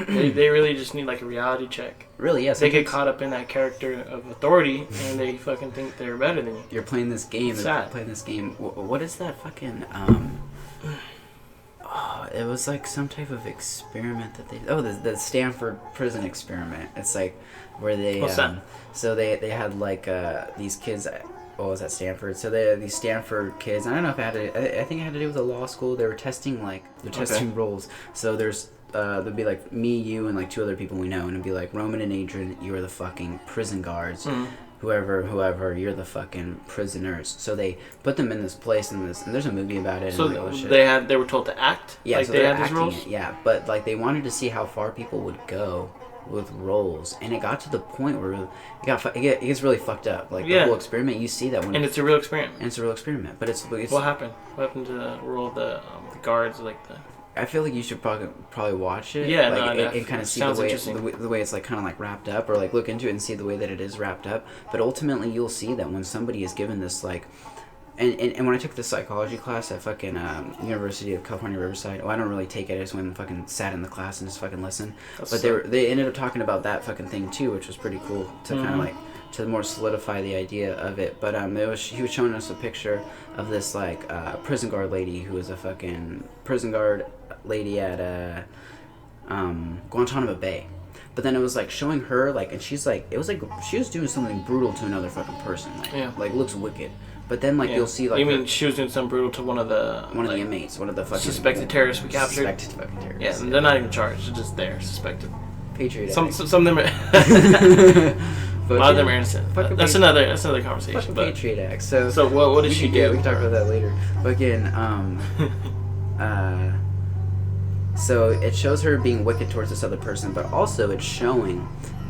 They really just need like a reality check. really, yes. They get caught up in that character of authority, and they fucking think they're better than you. You're playing this game. It's You're sad. playing this game. What is that fucking oh, it was like some type of experiment that they. Oh, the Stanford prison experiment. It's like where they. What's that? So they had like these kids. What was at Stanford? So they had these Stanford kids. I don't know if it had to. I think it had to do with a law school. They were testing testing roles. So there'd be like me, you, and like two other people we know, and it'd be like Roman and Adrian. You are the fucking prison guards. Whoever, you're the fucking prisoners. So they put them in this place, and there's a movie about it. So and all that shit. they were told to act. Yeah, like so they they're had these acting roles. it, yeah, but like they wanted to see how far people would go with roles, and it got to the point where it gets really fucked up. Like the whole experiment, you see that when And it's a real experiment. and it's a real experiment, but it's What happened? What happened to the role of the guards? Like the. I feel like you should probably watch it. Yeah, like, no, and kind of see sounds the way interesting. the way it's like kind of like wrapped up, or like look into it and see the way that it is wrapped up. But ultimately, you'll see that when somebody is given this like, and when I took the psychology class at fucking University of California Riverside, well, I don't really take it. I just went and fucking sat in the class and just fucking listened. But they ended up talking about that fucking thing too, which was pretty cool to kind of like to more solidify the idea of it. But he was showing us a picture of this like prison guard lady who was a fucking prison guard lady at Guantanamo Bay. But then it was like showing her like, and she's like, it was like she was doing something brutal to another fucking person, like looks wicked. But then like you'll see like you mean she was doing something brutal to one of the inmates, one of the fucking suspected terrorists we captured? Suspected fucking terrorists. Yeah, they're not even charged; they're just there, suspected. Patriot. Some of them are. A lot of them are innocent. That's another conversation. Fucking But Patriot Act. So what did she do? We can talk about that later. But again, so it shows her being wicked towards this other person, but also it's showing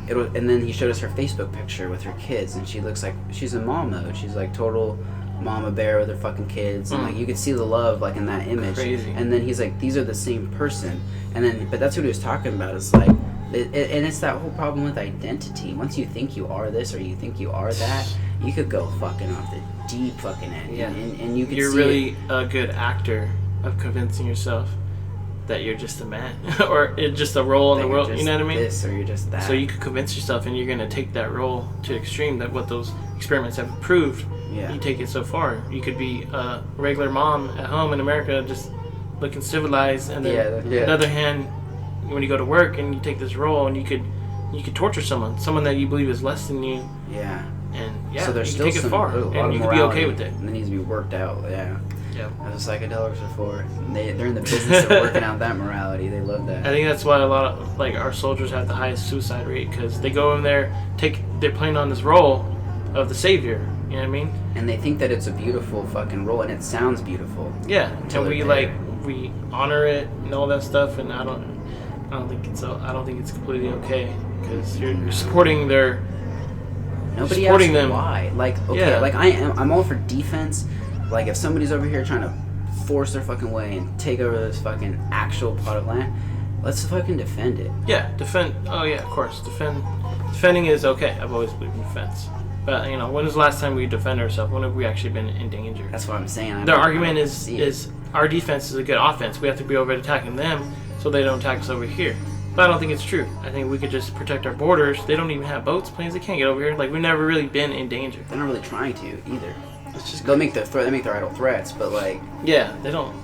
it. And then he showed us her Facebook picture with her kids, and she looks like she's in mom mode. She's like total mama bear with her fucking kids, and like you could see the love like in that image. Crazy. And then he's like, these are the same person. And then, but that's what he was talking about. Is like, and it's that whole problem with identity. Once you think you are this or you think you are that, you could go fucking off the deep fucking end. Yeah. And you could You're see really a good actor of convincing yourself that you're just a man or it's just a role in the world. You know what I mean? This or you're just that. So you could convince yourself, and you're gonna take that role to extreme. That what those experiments have proved. Yeah. You take it so far. You could be a regular mom at home in America, just looking civilized, and then on the other hand, when you go to work and you take this role, and you could torture someone that you believe is less than you. Yeah. And so there's you still can take it far, and you can be okay with it. And it needs to be worked out. Yeah. Yeah. That's what psychedelics are for. They're in the business of working out that morality. They love that. I think that's why a lot of like our soldiers have the highest suicide rate, because they go in there, they're playing on this role of the savior. You know what I mean? And they think that it's a beautiful fucking role, and it sounds beautiful. Yeah, Until and we they're we honor it and all that stuff, and I don't think it's completely okay, because you're supporting their. Nobody supporting asks them. why. Like, okay, Yeah. like I'm all for defense. Like, if somebody's over here trying to force their fucking way and take over this fucking actual plot of land, let's fucking defend it. Yeah, defend. Oh yeah, of course, defending is okay. I've always believed in defense. But when was the last time we defended ourselves? When have we actually been in danger? That's what I'm saying. Their argument is our defense is a good offense. We have to be over attacking them so they don't attack us over here. But I don't think it's true. I think we could just protect our borders. They don't even have boats, planes. They can't get over here. Like, we've never really been in danger. They're not really trying to either. It's just They'll make they make their idle threats, but like yeah, they don't.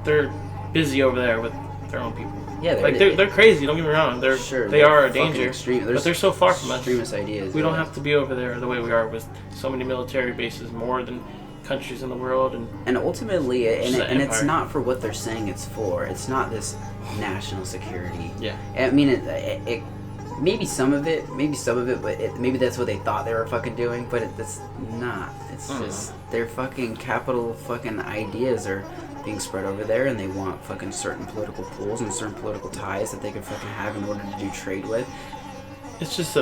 They're busy over there with their own people. yeah, They're crazy. Don't get me wrong. They are a danger, but they're so far from us. Extremist ideas. We don't have to be over there the way we are with so many military bases, more than countries in the world, and ultimately, and it's empire. not for what they're saying it's for. It's not this national security. Yeah. I mean, it maybe some of it, but maybe that's what they thought they were fucking doing, but it's not. It's just their fucking capital fucking ideas are being spread over there, and they want fucking certain political pools and certain political ties that they can fucking have in order to do trade with. it's just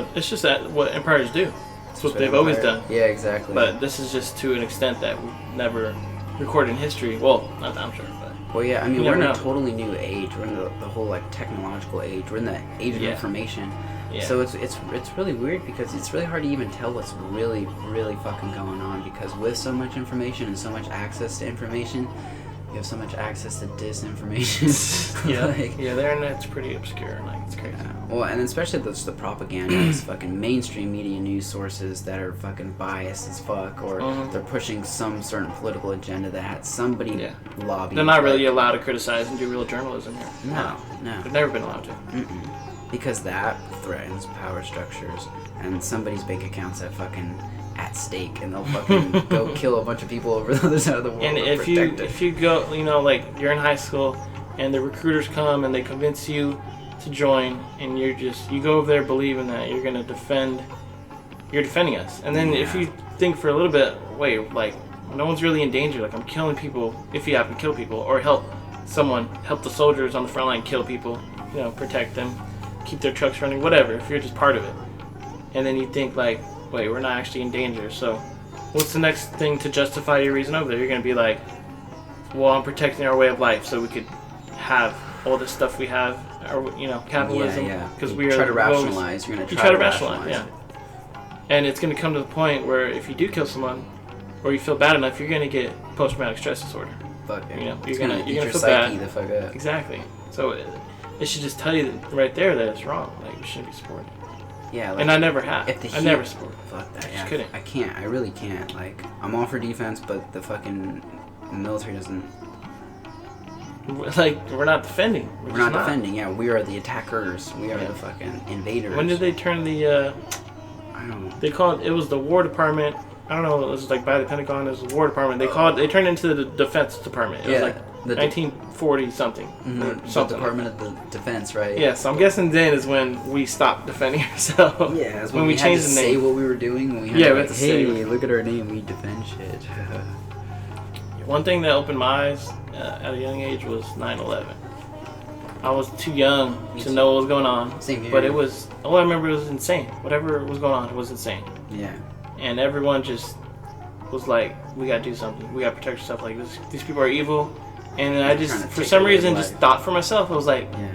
that what empires do. It's what they've always done. Yeah, exactly. But this is just to an extent that we've never recorded in history. Well, not that I'm sure, but well, yeah, I mean, you we're in never a know. totally new age. We're in the whole like technological age. We're in the age of Yeah. information. Yeah. So it's really weird because it's really hard to even tell what's really fucking going on, because with so much information and so much access to information, you have so much access to disinformation. yeah, Like, yeah, the internet's pretty obscure. Like, it's crazy. well, and especially the propaganda, these fucking mainstream media news sources that are fucking biased as fuck, or they're pushing some certain political agenda that had somebody Yeah. lobbying. They're not like- really allowed to criticize and do real journalism here. No. They've never been allowed to. Because that threatens power structures, and somebody's bank accounts at stake, and they'll fucking go kill a bunch of people over the other side of the world. And to if protect you go, like you're in high school, and the recruiters come and they convince you to join, and you go over there believing that you're defending us, and then if you think for a little bit, wait, like no one's really in danger, like I'm killing people if you happen to kill people, or help the soldiers on the front line kill people, protect them, keep their trucks running, whatever, if you're just part of it. And then you think like, wait, we're not actually in danger, so what's the next thing to justify your reason over there? You're going to be like, well, I'm protecting our way of life so we could have all this stuff we have, or capitalism. Because we try are to rationalize. You're going to try to rationalize, yeah. And it's going to come to the point where if you do kill someone, or you feel bad enough, you're going to get post-traumatic stress disorder. Fuck it. You're It's gonna eat your feel psyche bad. the fuck up. Exactly. So it should just tell you right there that it's wrong. Like, we shouldn't be supporting. Yeah, like, And I never have. if the I never support. Fuck that. just Yeah, couldn't. I can't. I really can't. Like, I'm all for defense, but the fucking military doesn't. Like, we're not defending. We're just not defending. Yeah, we are the attackers. We are Yeah. the fucking invaders. When did they turn the? I don't know. They called it was the War Department. I don't know. It was like by the Pentagon. It was the War Department. They turned it into the Defense Department. It was like the 1940 something. Or the something. Department of the Defense, right? Yeah, so I'm guessing then is when we stopped defending ourselves. Yeah, that's when we had changed to the say name. what we were doing. When we had Yeah, to, we like, had to say hey, look at our name, we defend shit. One thing that opened my eyes at a young age was 9/11. I was too young to know what was going on. Same here. But it was, all I remember was insane. Whatever was going on, it was insane. Yeah. And everyone just was like, we gotta do something. We gotta protect ourselves. Like, these people are evil. And then I They're just, trying to for take some away reason, life. just thought for myself. I was like, Yeah.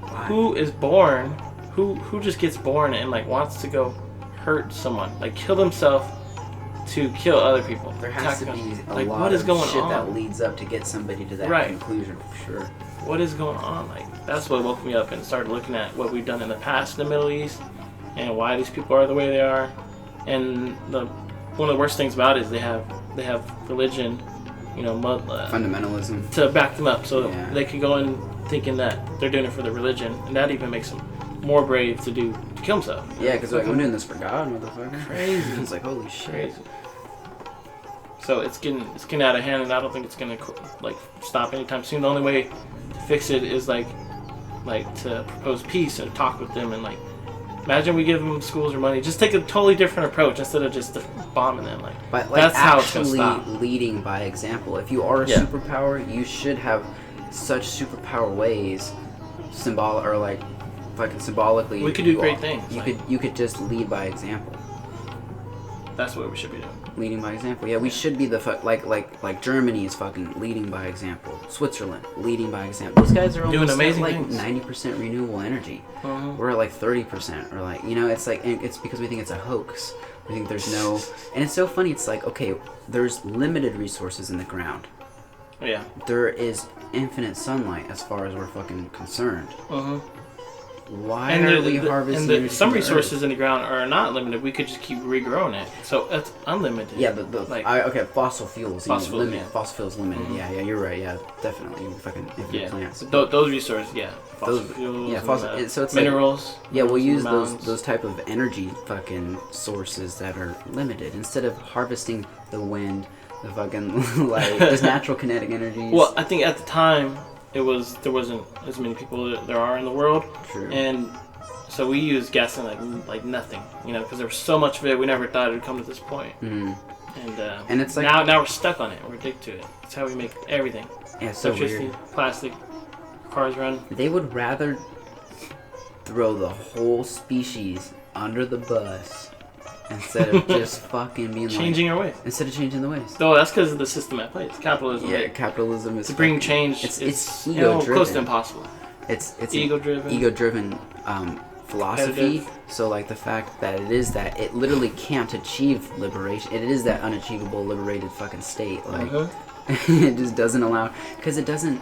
Why? who is born, who just gets born and like wants to go hurt someone, like kill themselves to kill other people? There has to Attack be them. a Like, lot what is of going shit on? that leads up to get somebody to that Right. conclusion, for sure. What is going on? Like, that's what woke me up and started looking at what we've done in the past in the Middle East and why these people are the way they are. And one of the worst things about it is they have religion, Fundamentalism. to back them up, so Yeah. they can go in thinking that they're doing it for the religion, and that even makes them more brave to kill themselves. Yeah, because like, I'm doing this for God, motherfucker. Crazy. It's like, holy shit. Crazy. So it's getting out of hand, and I don't think it's gonna like stop anytime soon. The only way to fix it is like to propose peace and talk with them, and like imagine we give them schools or money. Just take a totally different approach instead of just bombing them. Like, But like that's how it's gonna actually stop. leading by example. If you are a Yeah. superpower, you should have such superpower ways, symbolically. We could do great things, You could just lead by example. That's what we should be doing. Leading by example. Yeah, we should be the like Germany is fucking leading by example. Switzerland leading by example. Those guys are Doing almost amazing at like things. 90% renewable energy. Mhm. We're at like 30%, or like, it's like, and it's because we think it's a hoax. We think there's no, and it's so funny. It's like, okay, there's limited resources in the ground. Yeah. There is infinite sunlight as far as we're fucking concerned. Mhm. why And are we harvesting energy some from the resources Earth? in the ground are not limited. We could just keep regrowing it. So that's unlimited. Yeah, but like okay, fossil fuels. Fossil fuels, yeah. Fossil fuels limited. Yeah, you're right. Yeah, definitely. Fucking infinite plants. those resources, yeah. Fossil fuels. Yeah, and, so it's minerals. Yeah, we'll use mountains. those type of energy fucking sources that are limited instead of harvesting the wind, the fucking like those natural kinetic energies. Well, I think at the time there wasn't as many people that there are in the world. True. And so we used gasoline like nothing, because there was so much of it. We never thought it would come to this point. Mm. And it's like now we're stuck on it. We're addicted to it. It's how we make everything. Yeah, it's so Electricity, weird. plastic, cars run. They would rather throw the whole species under the bus instead of just fucking being Changing our ways. Instead of changing the ways. No, that's because of the system at play. It's capitalism. Yeah, capitalism is to bring fucking, change. It's ego driven. Close to impossible. It's ego driven. Ego driven philosophy. Competitive. So like the fact that it literally can't achieve liberation. It is that unachievable liberated fucking state. Like it just doesn't allow, because it doesn't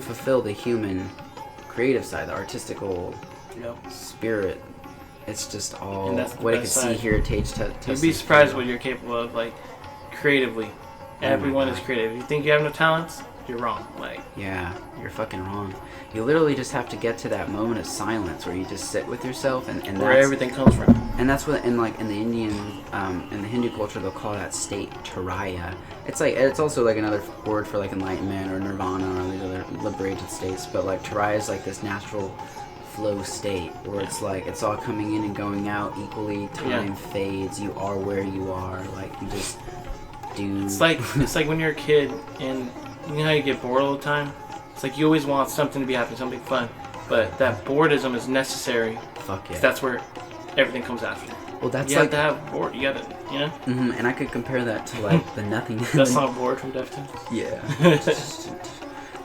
fulfill the human creative side, the artistical spirit. It's just all what it can see, hear, taste, test. You'd be surprised what you're capable of, like creatively. Everyone is creative. If you think you have no talents, you're wrong. Like, yeah, you're fucking wrong. You literally just have to get to that moment of silence where you just sit with yourself, and where everything comes from. And that's what, in the Indian, in the Hindu culture, they'll call that state Turaya. It's also like another word for like enlightenment or nirvana or these other liberated states. But like Turaya is like this natural flow state where it's like it's all coming in and going out equally. Time fades. You are where you are. Like you just do. It's like when you're a kid and you know how you get bored all the time. It's like you always want something to be happening, something fun, but that boredom is necessary. Fuck yeah. That's where everything comes after. Well, that's you like have to have bored. You gotta, Mm-hmm, and I could compare that to like the nothingness. That song "Bored" from Deftones. Yeah.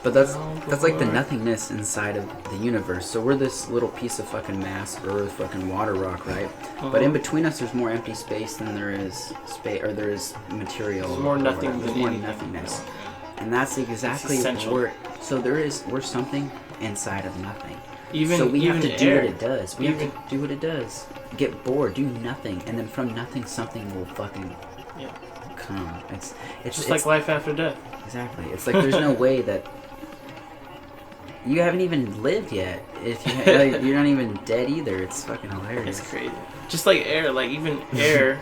But that's like the nothingness inside of the universe. So we're this little piece of fucking mass, earth, fucking water rock, right? But in between us, there's more empty space than there is space, or there is material. There's more nothing there's than more anything. nothingness, and that's exactly what we're something inside of nothing. So we have to do what it does. We have to do what it does. Get bored, do nothing, and then from nothing, something will fucking come. It's just like life after death. Exactly. It's like there's no way that you haven't even lived yet. If you're not even dead either. It's fucking hilarious. It's crazy. Just like air, like even air.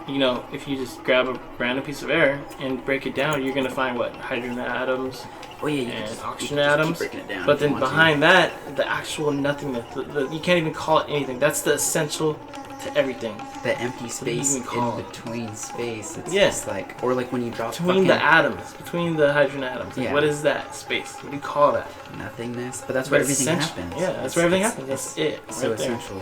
If you just grab a random piece of air and break it down, you're gonna find what hydrogen atoms. And oxygen atoms, but then behind that, the actual nothingness, you can't even call it anything. That's the essential to everything. The empty space in between space. It's just like, or like when you drop between the atoms, between the hydrogen atoms. Like, what is that space? What do you call that? Nothingness. But that's where everything happens. Yeah, that's where everything happens. That's it. So essential.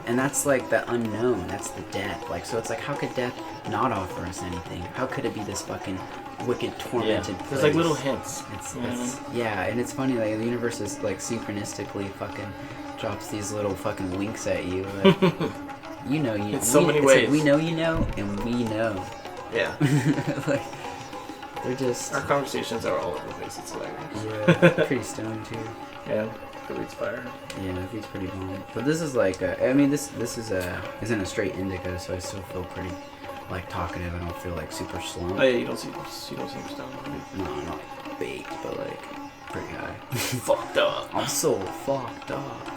And that's like the unknown. That's the death. Like, so it's like, how could death not offer us anything? How could it be this fucking wicked, tormented place? There's like little hints. And it's funny, like the universe is like synchronistically fucking drops these little fucking winks at you. Like, in so many ways. Like we know you know, and we know. Yeah. Like, they're just. Our conversations are all over the place. It's hilarious. Yeah, pretty stoned too. Yeah. It reads fire. Yeah, it reads pretty bomb. But this is like, this isn't a straight indica, so I still feel pretty like talkative. I don't feel like super slow. Oh yeah, you don't seem stoned. No, I'm not baked, but like pretty high. Fucked up. I'm so fucked up.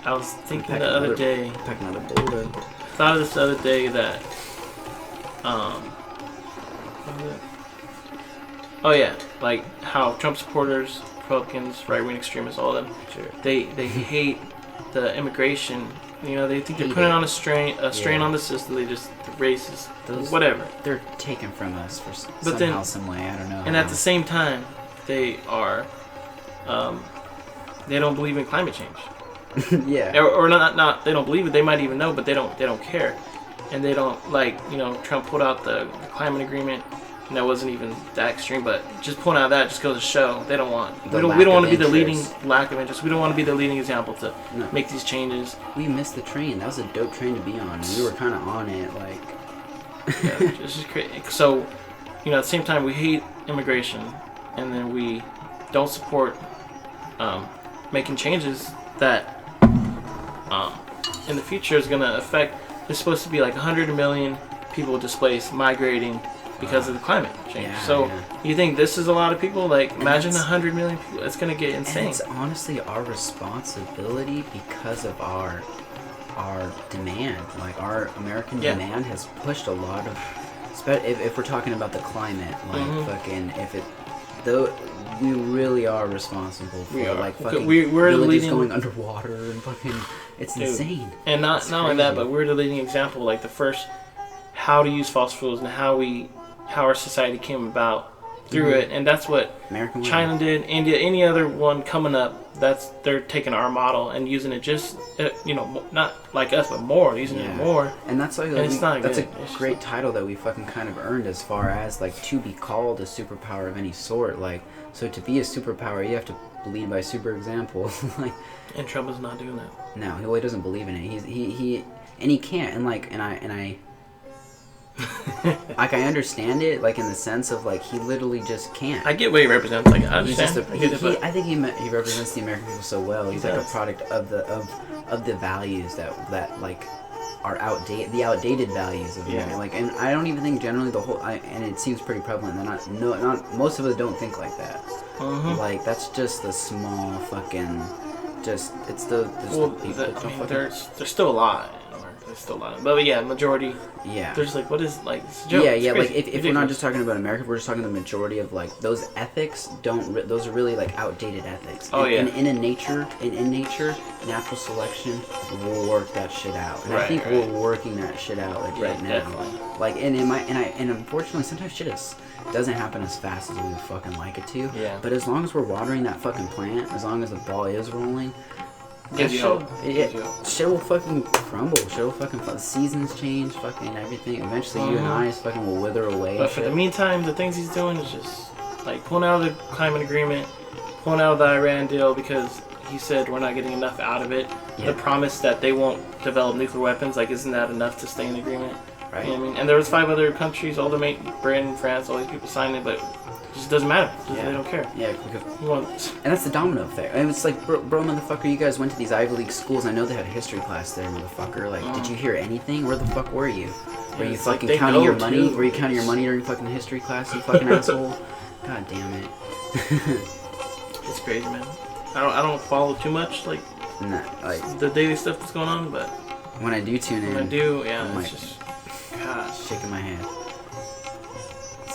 I was thinking the other day. Packing another boulder. Thought of this the other day that, oh yeah, like how Trump supporters, Republicans, right-wing extremists, all of them, they hate the immigration. They think they're putting on a strain on the system. They just the racist, whatever. They're taken from us for somehow, some way. I don't know. And at the same time, they are, they don't believe in climate change. Yeah. Or not. They don't believe it. They might even know, but they don't care. And they don't Trump put out the climate agreement. And that wasn't even that extreme, but just pulling out that just goes to show they don't want. We don't want to be the leading lack of interest. We don't want to be the leading example to make these changes. We missed the train. That was a dope train to be on. We were kind of on it, like. Yeah, it's just crazy. So, at the same time, we hate immigration, and then we don't support making changes that in the future is going to affect. There's supposed to be like 100 million people displaced, migrating because of the climate change. Yeah, so yeah. you think this is a lot of people? Like, imagine 100 million people. It's going to get insane. And it's honestly our responsibility because of our demand. Like, our American demand has pushed a lot of... If we're talking about the climate, like, fucking... Though we really are responsible for, like, fucking we're the villages leading... going underwater and fucking... It's insane. And not only that, but we're the leading example. Like, the first... How to use fossil fuels and how our society came about through it, and that's what American China did. India, any other one coming up, they're taking our model and using it just not like us, but more using it more. And that's like, it's not that's good. a great title that we fucking kind of earned as far as like to be called a superpower of any sort. Like, so to be a superpower, you have to lead by super example. Like, and Trump is not doing that. No, he doesn't believe in it. He can't. And like, and I. Like, I understand it, like, in the sense of, like, he literally just can't. I get what he represents. Like, I understand. I think he represents the American people so well. He's like a product of the values that like are the outdated values of America. Like, and I don't even think generally and it seems pretty prevalent that not most of us don't think like that. Like, that's just the small fucking it's the people. There's still a lot. There's still a lot, but yeah, majority. Yeah. There's like, what is like? It's a joke. Yeah. It's Like, if we're not just talking about America, we're just talking the majority of like those ethics those are really like outdated ethics. In nature, natural selection will work that shit out, and I think we're working that shit out like right now. Definitely. Like, and unfortunately, sometimes shit doesn't happen as fast as we would fucking like it to. Yeah. But as long as we're watering that fucking plant, as long as the ball is rolling. Gives you hope. Shit will fucking crumble. Shit will fucking... The seasons change, fucking everything. Eventually, you and I fucking will wither away. But for the meantime, the things he's doing is just... Like, pulling out of the climate agreement, pulling out of the Iran deal because he said we're not getting enough out of it. Yeah. The promise that they won't develop nuclear weapons, like, isn't that enough to stay in agreement? Right. You know what I mean? And there was 5 other countries, all the Britain, France, all these people signed it, but... It just doesn't matter. They don't care. Yeah, because... And that's the domino effect. And it's like, bro, motherfucker, you guys went to these Ivy League schools. I know they had a history class there, motherfucker. Like, did you hear anything? Where the fuck were you? Were you fucking counting your money? Were you counting your money during fucking history class, you fucking asshole? God damn it. It's crazy, man. I don't follow too much, like the daily stuff that's going on, but... When I do tune in... When I do, I'm it's just... God. Shaking my head.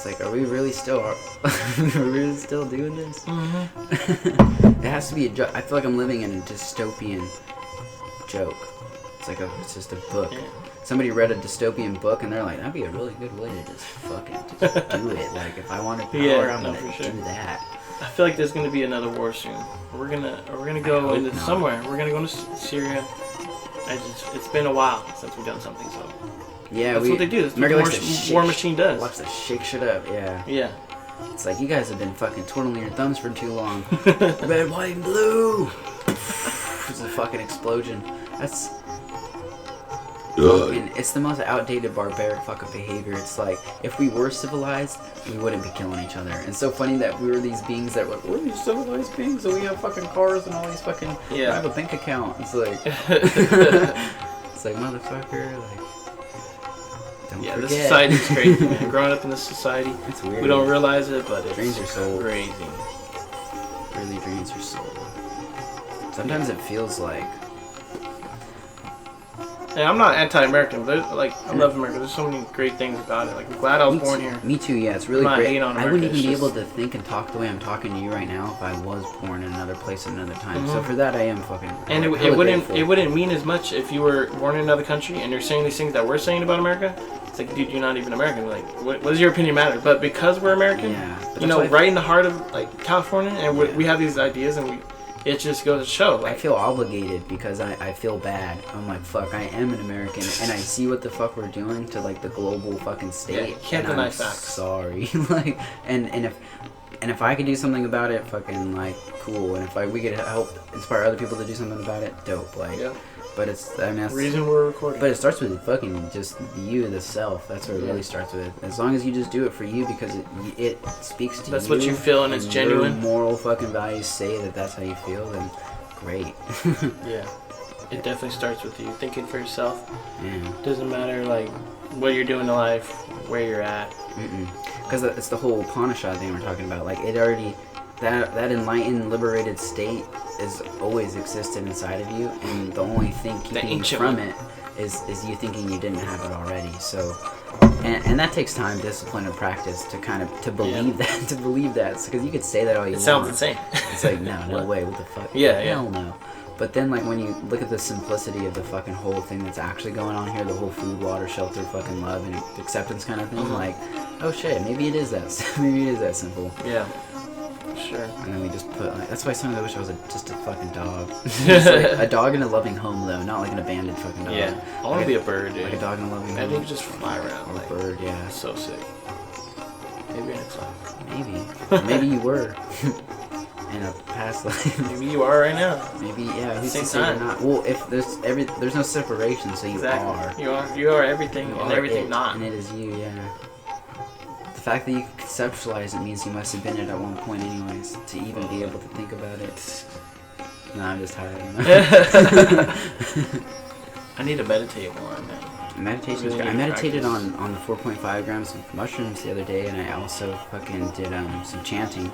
Like, are we really still doing this? It has to be a joke. I feel like I'm living in a dystopian joke. It's just a book. Yeah. Somebody read a dystopian book and they're like, that'd be a really good way to just fucking do it. Like, if I wanted power, I'm gonna do that. I feel like there's gonna be another war soon. We're gonna go into somewhere. We're gonna go to Syria. It's been a while since we've done something, so. Yeah, that's what they do. That's what the war machine does. Watch that shake shit up, yeah. Yeah. It's like, you guys have been fucking twiddling your thumbs for too long. Red, white, and blue! It's a fucking explosion. That's... It's the most outdated, barbaric fucking behavior. It's like, if we were civilized, we wouldn't be killing each other. And it's so funny that we were these beings that were, we're these civilized beings, so we have fucking cars and all these fucking... Yeah. I have a bank account. It's like... It's like, motherfucker, like... Yeah, this society is crazy, man. Growing up in this society, it's weird. We don't realize it, but it drains your soul. Crazy. It really drains your soul. Sometimes it feels like... Yeah, I'm not anti-American, but I love America. There's so many great things about it. Like, I'm glad I was born here. Me too, yeah. It's really great. I wouldn't even be able to think and talk the way I'm talking to you right now if I was born in another place at another time. So for that, I am fucking... And it wouldn't mean as much if you were born in another country and you're saying these things that we're saying about America. It's like, dude, you're not even American. Like, what does your opinion matter? But because we're American, right in the heart of like California, and we have these ideas, and it just goes to show. Like, I feel obligated because I feel bad. I'm like, fuck, I am an American, and I see what the fuck we're doing to like the global fucking state. Yeah, you can't deny facts. Sorry, like, and if I could do something about it, fucking like cool. And if we could help inspire other people to do something about it, dope. Like, but it's that's the reason we're recording. But it starts with fucking just you, the self. That's what it really starts with. As long as you just do it for you because it speaks to you. That's what you feel and it's genuine. Your moral fucking values say that's how you feel. Then great. Yeah. It definitely starts with you thinking for yourself. Yeah. Doesn't matter like what you're doing in life, where you're at. Because it's the whole Upanishad thing we're talking about. Like it already, that enlightened, liberated state is always existed inside of you, and the only thing keeping you from it is you thinking you didn't have it already. So, and that takes time, discipline, and practice to kind of believe that. To believe that, because you could say that all you want. It sounds insane. It's like no way, what the fuck? Yeah, Hell no. But then, like, when you look at the simplicity of the fucking whole thing that's actually going on here, the whole food, water, shelter, fucking love, and acceptance kind of thing, like, oh shit, maybe it is that simple. Yeah, sure. And then we just put, like, that's why sometimes I wish I was just a fucking dog. Just like a dog in a loving home, though, not like an abandoned fucking dog. Yeah, I want to be a bird, dude. Like a dog in a loving home. I think just fly around. Or like, a bird, yeah. So sick. Maybe next life. Maybe. Maybe you were. In a past life. Maybe you are right now. Maybe, yeah. Who's Same to say you're time. not? Well, if there's no separation, so you are. You are everything You and are everything it, not. And it is you, yeah. The fact that you conceptualize it means you must have been it at one point anyways, to even be able to think about it. No, I'm just tired. I need to meditate more, man. Meditation is great. I meditated on the 4.5 grams of mushrooms the other day, and I also fucking did some chanting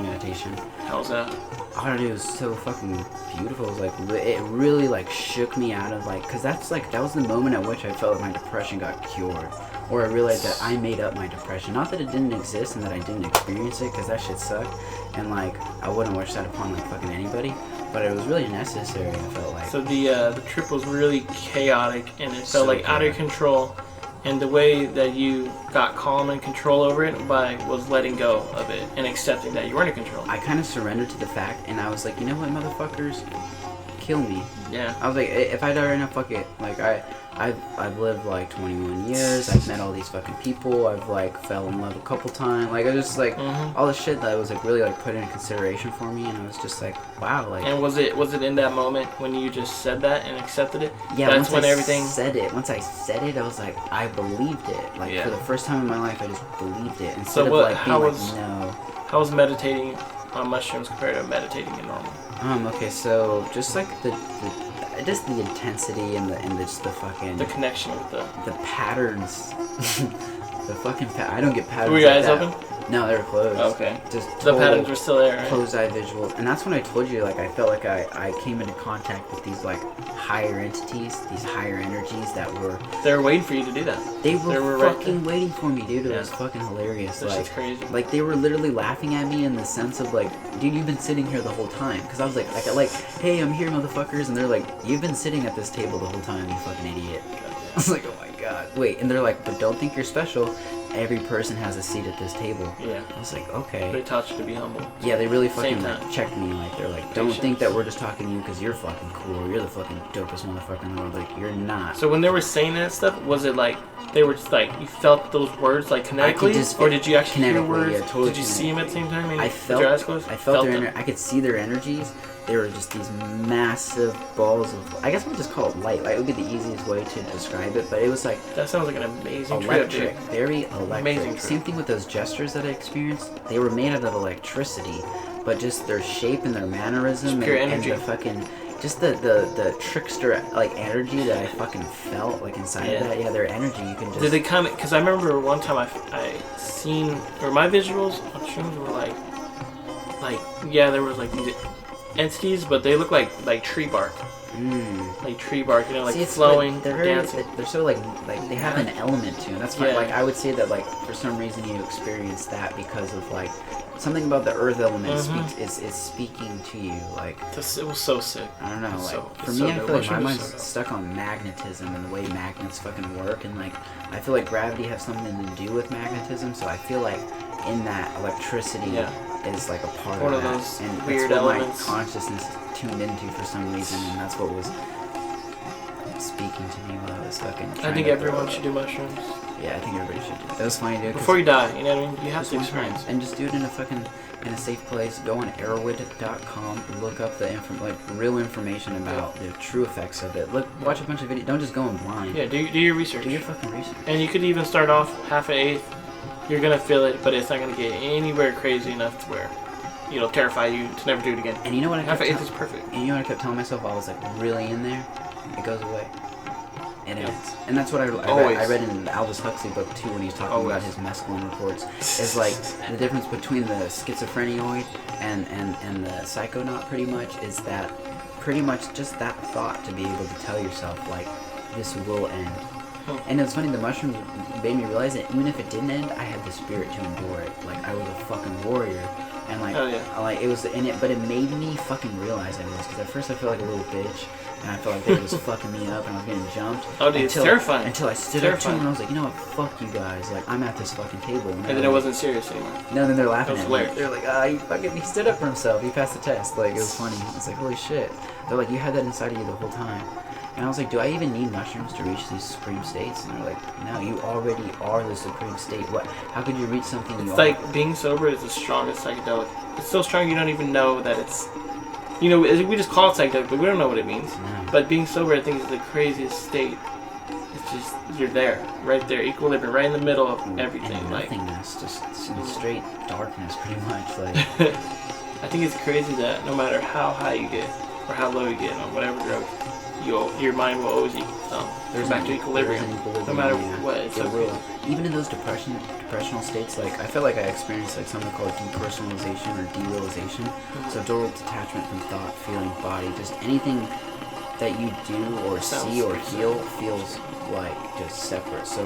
meditation. How's that? Oh, dude, it was so fucking beautiful. It was like, it really like shook me out of like, cause that was the moment at which I felt like my depression got cured, or I realized that I made up my depression. Not that it didn't exist and that I didn't experience it, cause that shit sucked, and like I wouldn't wish that upon like fucking anybody. But it was really necessary, I felt like. So the trip was really chaotic, and it felt So like out of control. And the way that you got calm and control over it was letting go of it and accepting that you weren't in control. I kind of surrendered to the fact, and I was like, you know what, motherfuckers, kill me. Yeah. I was like, if I die right now, fuck it. Like I've lived like 21 years. I've met all these fucking people. I've like fell in love a couple times. Like I just like all the shit that was like really like put into consideration for me, and I was just like, wow. Like. And was it in that moment when you just said that and accepted it? Yeah. That's once when everything. Once I said it, I was like, I believed it. Like for the first time in my life, I just believed it instead So of what? like being no. How was meditating on mushrooms compared to meditating in normal? Okay, so just like the intensity and just the fucking the connection with the patterns. The fucking I don't get patterns. Were your like eyes that. open? No, they were closed. Okay. Just the patterns were still there, right? Closed eye visuals, and that's when I told you like I felt like I came into contact with these like higher entities, these higher energies that were. They were waiting for you to do that. They were fucking waiting for me, dude. It was fucking hilarious. That shit's crazy. Like they were literally laughing at me in the sense of like, dude, you've been sitting here the whole time. Because I was like, hey, I'm here, motherfuckers, and they're like, you've been sitting at this table the whole time, you fucking idiot. I was like, oh my god. Wait, and they're like, but don't think you're special. Every person has a seat at this table. Yeah. I was like, okay. They taught you to be humble. Yeah, they really fucking like checked me. Like they're like, don't think that we're just talking to you because you're fucking cool or you're the fucking dopest motherfucker in the world. Like you're not. So when they were saying that stuff, was it like they were just like you felt those words like kinetically, or did you actually hear words? Yeah, totally. Did you see them at the same time? I felt. Your eyes closed? I felt their. I could see their energies. They were just these massive balls of. I guess we'll just call it light. Like it would be the easiest way to describe it, but it was like. That sounds like an amazing electric, trip, very electric. Amazing trip. Same thing with those gestures that I experienced. They were made out of electricity, but just their shape and their mannerism and the fucking. Just the trickster like energy that I fucking felt like inside of that. Yeah, their energy. You can just. Did they come? Because I remember one time I seen or my visuals on shrooms were like there was like these entities, but they look like tree bark. Like tree bark, you know, like flowing, they're dancing. They're so like they have an element to them. That's why like I would say that like for some reason you experience that because of like something about the earth element is speaking to you. Like it was so sick. I don't know. Like for me, I feel like my mind's stuck on magnetism and the way magnets fucking work, and like I feel like gravity has something to do with magnetism. So I feel like in that electricity is like a part One of that, those and weird that's what elements. my consciousness tuned into for some reason, and that's what was speaking to me while I was fucking. I think everyone should do mushrooms. Yeah, I think everybody should do it. That was funny, dude. Before you die, you know what I mean? You have to one experience. time. And just do it in a safe place. Go on arrowwood.com, look up the real information about the true effects of it. Watch a bunch of videos. Don't just go in blind. Yeah, do your research. Do your fucking research. And you could even start off half an eighth. You're gonna feel it, but it's not gonna get anywhere crazy enough to where, it'll terrify you to never do it again. And you know what I Have kept faith is perfect. And you know what I kept telling myself? I was like really in there. It goes away. It Yeah. ends. And that's what I read in the Aldous Huxley book too when he's talking about his mescaline reports. Is like the difference between the schizophrenoid and the psychonaut pretty much is that pretty much just that thought to be able to tell yourself like this will end. And it's funny, the mushrooms made me realize that even if it didn't end, I had the spirit to endure it. Like I was a fucking warrior. And like, like it was in it, but it made me fucking realize I was. Because at first I felt like a little bitch, and I felt like they were just fucking me up, and I was getting jumped. Oh, dude, it's terrifying. Until I stood up to them, and I was like, you know what, fuck you guys. Like I'm at this fucking table. And then it wasn't serious anymore. No, then they're laughing at me. Hilarious. They're like, he stood up for himself. He passed the test. Like it was funny. It's like holy shit. They're like, you had that inside of you the whole time. And I was like, do I even need mushrooms to reach these supreme states? And they're like, no, you already are the supreme state. What? How could you reach something you It's like being sober is the strongest psychedelic. It's so strong you don't even know that it's... You know, we just call it psychedelic, but we don't know what it means. No. But being sober, I think, is the craziest state. It's just, you're there, right there, equilibrium, right in the middle of everything. And Like, nothingness, just in straight darkness, pretty much. Like, I think it's crazy that no matter how high you get, or how low you get on whatever drug, your mind will always there's back to equilibrium, no matter what. It's so real. Even in those depressional states, like I feel like I experienced like something called depersonalization or derealization. So total detachment from thought, feeling, body, just anything that you do or see or feel feels like just separate. So,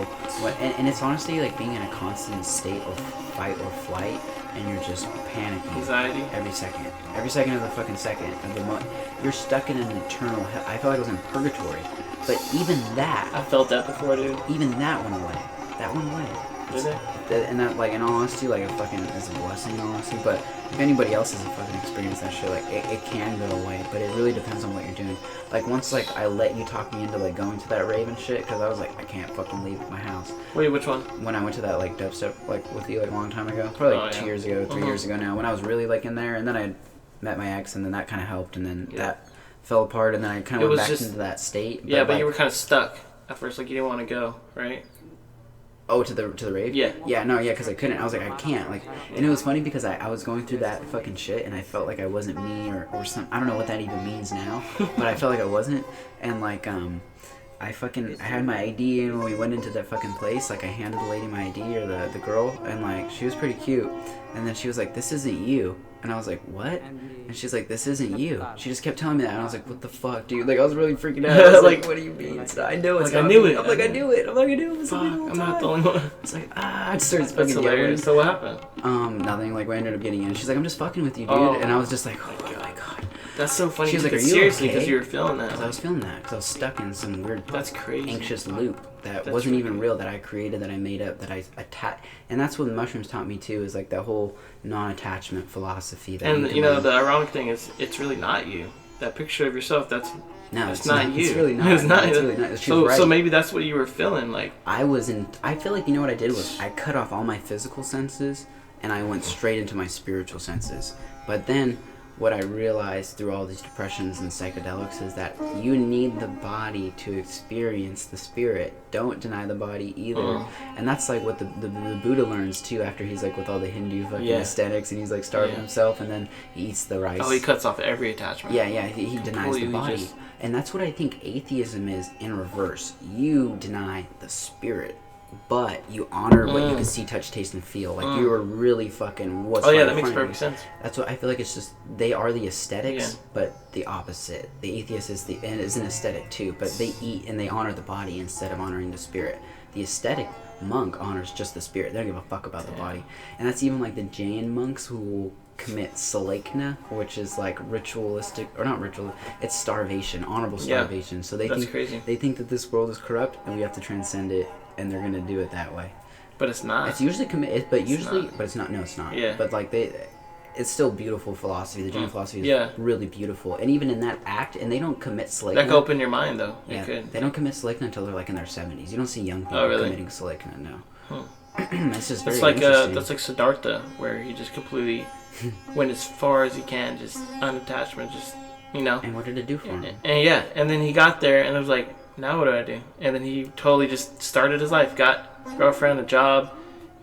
and it's honestly like being in a constant state of fight or flight, and you're just panicking. Anxiety. Every second of the fucking second of the month. You're stuck in an eternal hell. I felt like I was in purgatory. But even that, I felt that before, dude. even that went away. That went away. Did it? And that, like, in all honesty, like, it's a blessing, in all honesty. But if anybody else hasn't fucking experienced that shit, like, it can go away. But it really depends on what you're doing. Like, once, like, I let you talk me into, like, going to that rave and shit, because I was like, I can't fucking leave my house. Wait, which one? When I went to that, like, dubstep, like, with you, like, a long time ago. Probably, like, 2 years ago, 3 years ago now. When I was really, like, in there. And then I met my ex, and then that kind of helped. And then that fell apart, and then I kind of went back into that state. But like, you were kind of stuck at first, like, you didn't want to go, right? Oh, to the rave? Yeah. Yeah, no, yeah, because I couldn't. I was like, I can't. Like, and it was funny because I was going through that fucking shit, and I felt like I wasn't me or some. I don't know what that even means now, but I felt like I wasn't. And like, I had my ID, and when we went into that fucking place, like, I handed the lady my ID, or the girl, and like, she was pretty cute. And then she was like, "This isn't you." And I was like, "What?" And she's like, "This isn't you." She just kept telling me that, and I was like, "What the fuck, dude?" Like, I was really freaking out. I was like, "What do you mean?" So I know it's like, not I knew me. it. I'm like, I knew it. I'm like, I knew it was Fuck, me the whole I'm not time. the only one. It's like, I just started That's fucking yelling. hilarious. So what happened? Nothing. Like, we ended up getting in. She's like, "I'm just fucking with you, dude." Oh. And I was just like, "Oh my god." That's so funny. She was You like, took "Are it you seriously okay?" because you were feeling that. Because I was feeling that. Because I was stuck in some weird, That's crazy. anxious loop that That's wasn't really even real, that I created, that I made up, that I attached. And that's what mushrooms taught me too. Is like that whole non-attachment philosophy. That And you know, the ironic thing is, it's really not you. That picture of yourself, that's it's not you. It's really not. It's not. It's really not. She's So, right. so maybe that's what you were feeling like. I feel like, you know what I did was I cut off all my physical senses and I went straight into my spiritual senses. But then what I realized through all these depressions and psychedelics is that you need the body to experience the spirit. Don't deny the body either. And that's like what the Buddha learns too, after he's like with all the Hindu fucking aesthetics, and he's like starving himself, and then he eats the rice. Oh, he cuts off every attachment. Yeah, he denies the body. And that's what I think atheism is in reverse. You deny the spirit, but you honor what you can see, touch, taste, and feel. Like you are really fucking what's Oh yeah, right that in makes front of perfect you. sense. That's what I feel like. It's just they are the aesthetics, but the opposite. The atheist is an aesthetic too, but they eat and they honor the body instead of honoring the spirit. The aesthetic monk honors just the spirit. They don't give a fuck about the body. And that's even like the Jain monks who will commit salekna, which is like ritualistic, or not ritual, it's starvation, honorable starvation. So they think that this world is corrupt and we have to transcend it, and they're gonna do it that way. But it's not. It's usually but it's not. No, it's not. Yeah. But like it's still beautiful philosophy. The Jain philosophy is really beautiful, and even in that act, and they don't commit salekna. That could open your mind though. Yeah, It could. they don't commit salekna until they're like in their 70s. You don't see young people committing salekna. No. It's just very interesting. That's like Siddhartha, where he just completely went as far as he can, just unattachment, just And what did it do for him? And then he got there, and it was like, now what do I do? And then he totally just started his life, got a girlfriend, a job,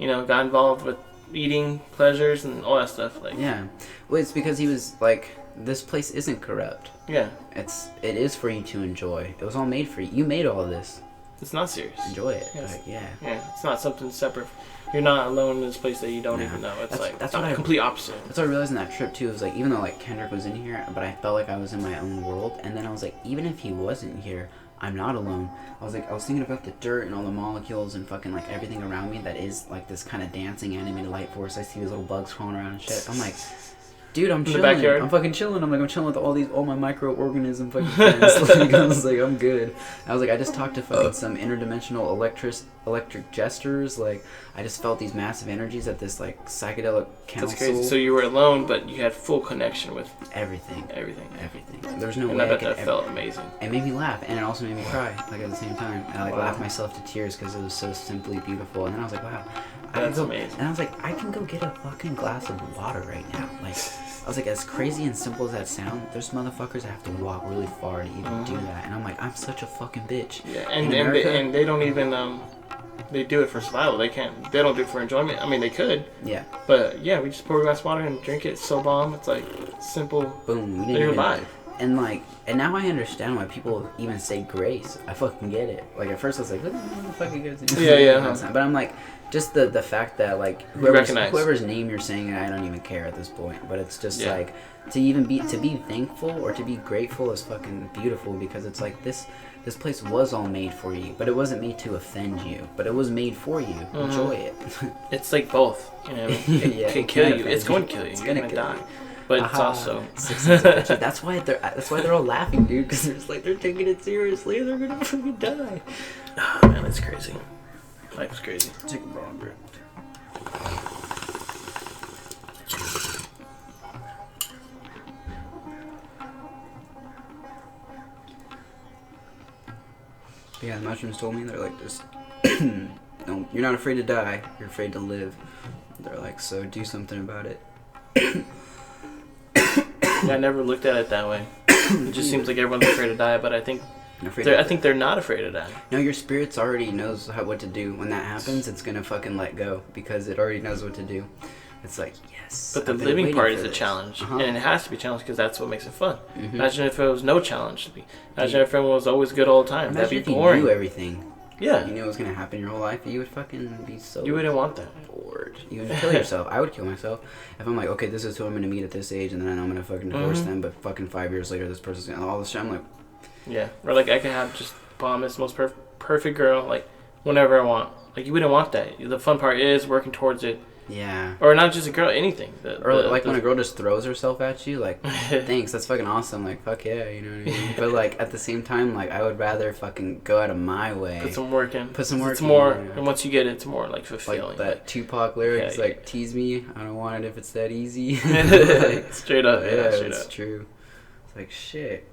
got involved with eating pleasures and all that stuff. Like, Yeah. Well, it's because he was like, this place isn't corrupt. yeah, It is for you to enjoy. It was all made for you. You made all this. it's not serious. Enjoy it. Yes. Like, yeah. Yeah, it's not something separate. You're not alone in this place that you don't No. even know. It's That's- like that's not what the I- complete opposite. That's what I realized in that trip too. It was like, even though like Kendrick was in here, but I felt like I was in my own world. And then I was like, even if he wasn't here, I'm not alone. I was thinking about the dirt and all the molecules and fucking like everything around me that is like this kind of dancing animated light force. I see these little bugs crawling around and shit. I'm like, dude, I'm the chilling. backyard? I'm fucking chilling. I'm chilling with all my microorganism fucking friends. Like, I was like, I'm good. I was like, I just talked to fucking some interdimensional electric jesters. Like, I just felt these massive energies at this like psychedelic council. That's crazy. So you were alone, but you had full connection with Everything. everything. There's no And way I bet could that ever. felt amazing. It made me laugh, and it also made me cry, like at the same time. And I like Wow. laughed myself to tears because it was so simply beautiful. And then I was like, wow, That's amazing. And I was like, I can go get a fucking glass of water right now. Like, I was like, as crazy and simple as that sound, there's motherfuckers that have to walk really far to even do that. And I'm like, I'm such a fucking bitch. Yeah, In and America- they don't even they do it for survival. They don't do it for enjoyment. I mean, they could, Yeah, but yeah, we just pour a glass of water and drink it. It's so bomb. It's like simple. boom. We They're didn't even. alive. And like, and now I understand why people even say grace. I fucking get it. Like at first I was like, what the fuck you guys doing? Yeah. But I'm like, just the fact that like recognize. whoever's name you're saying, I don't even care at this point. But it's just Yeah. like to be thankful or to be grateful is fucking beautiful, because it's like this place was all made for you, but it wasn't made to offend you. But it was made for you. Enjoy it. It's like both. You know, it Yeah, can it kill can you. It's offend going you. to kill you. It's You're gonna gonna kill die. you. But it's Aha. also Six Sense of Adventure. That's why they're all laughing, dude. Because they're taking it seriously. They're gonna fucking die. oh, man, it's crazy. Life's crazy. Take a bomb, bro. Yeah, the mushrooms told me, they're like, just no, you're not afraid to die. You're afraid to live. They're like, so do something about it. Yeah, I never looked at it that way. It just seems like everyone's afraid to die, but I think You're afraid I to- think they're not afraid to die. No, your spirits already knows what to do. When that happens, it's gonna fucking let go because it already knows what to do. It's like, yes. But the I've been living waiting part for is a this. challenge, Uh-huh. and it has to be challenged because that's what makes it fun. Mhm. Imagine if it was no challenge. Imagine if everyone was always good all the time. Imagine That'd if be you boring. knew everything. Yeah, You knew what was gonna happen your whole life. You would fucking be so you wouldn't want that. bored. You would kill yourself. I would kill myself if I'm like, okay, this is who I'm gonna meet at this age, and then I'm gonna fucking divorce Mhm. them. But fucking 5 years later, this person's gonna all this shit. I'm like, Yeah, or like I could have just bomb this most perfect girl like whenever I want. Like you wouldn't want that. The fun part is working towards it, yeah. or not just a girl, anything. Or like when a girl just throws herself at you, like, thanks, that's fucking awesome. Like, fuck yeah, you know what I mean? But like at the same time, like I would rather fucking go out of my way. put some work in. Put some work It's in, more, yeah. and once you get it, it's more like fulfilling. Like that Tupac lyrics, Yeah, like tease me, I don't want it if it's that easy. Like, straight up, yeah, straight it's up. true. It's like shit.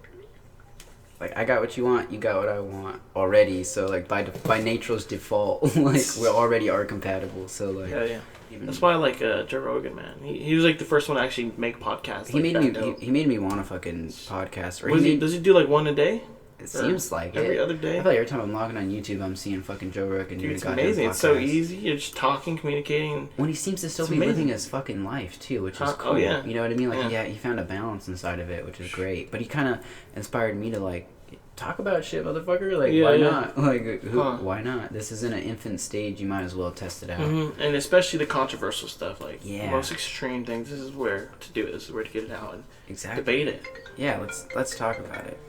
Like I got what you want, you got what I want already. So like by nature's default, like we already are compatible. So like Yeah, yeah. even- That's why I like Joe Rogan, man. He was like the first one to actually make podcasts. he like, made me that dope. he made me want to fucking podcast. Or Was he he, made, does he do like one a day? it seems like Every it. other I day? feel like every time I'm logging on YouTube, I'm seeing fucking Joe Rogan Dude, doing it's a goddamn amazing. It's so podcast. easy. You're just talking, communicating. When he seems to still It's be amazing. living his fucking life too, which is Huh? cool. Oh, yeah. You know what I mean? Like Yeah. he found a balance inside of it, which is great. But he kind of inspired me to like talk about shit, motherfucker. Like Yeah, why yeah. not? Like Huh. why not? This is in an infant stage. You might as well test it out. And especially the controversial stuff, like Yeah. most extreme things. This is where to do it. This is where to get it out and Exactly. debate it. Yeah, let's talk about it.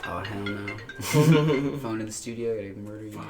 Oh hell no! Phone in the studio, gotta murder you.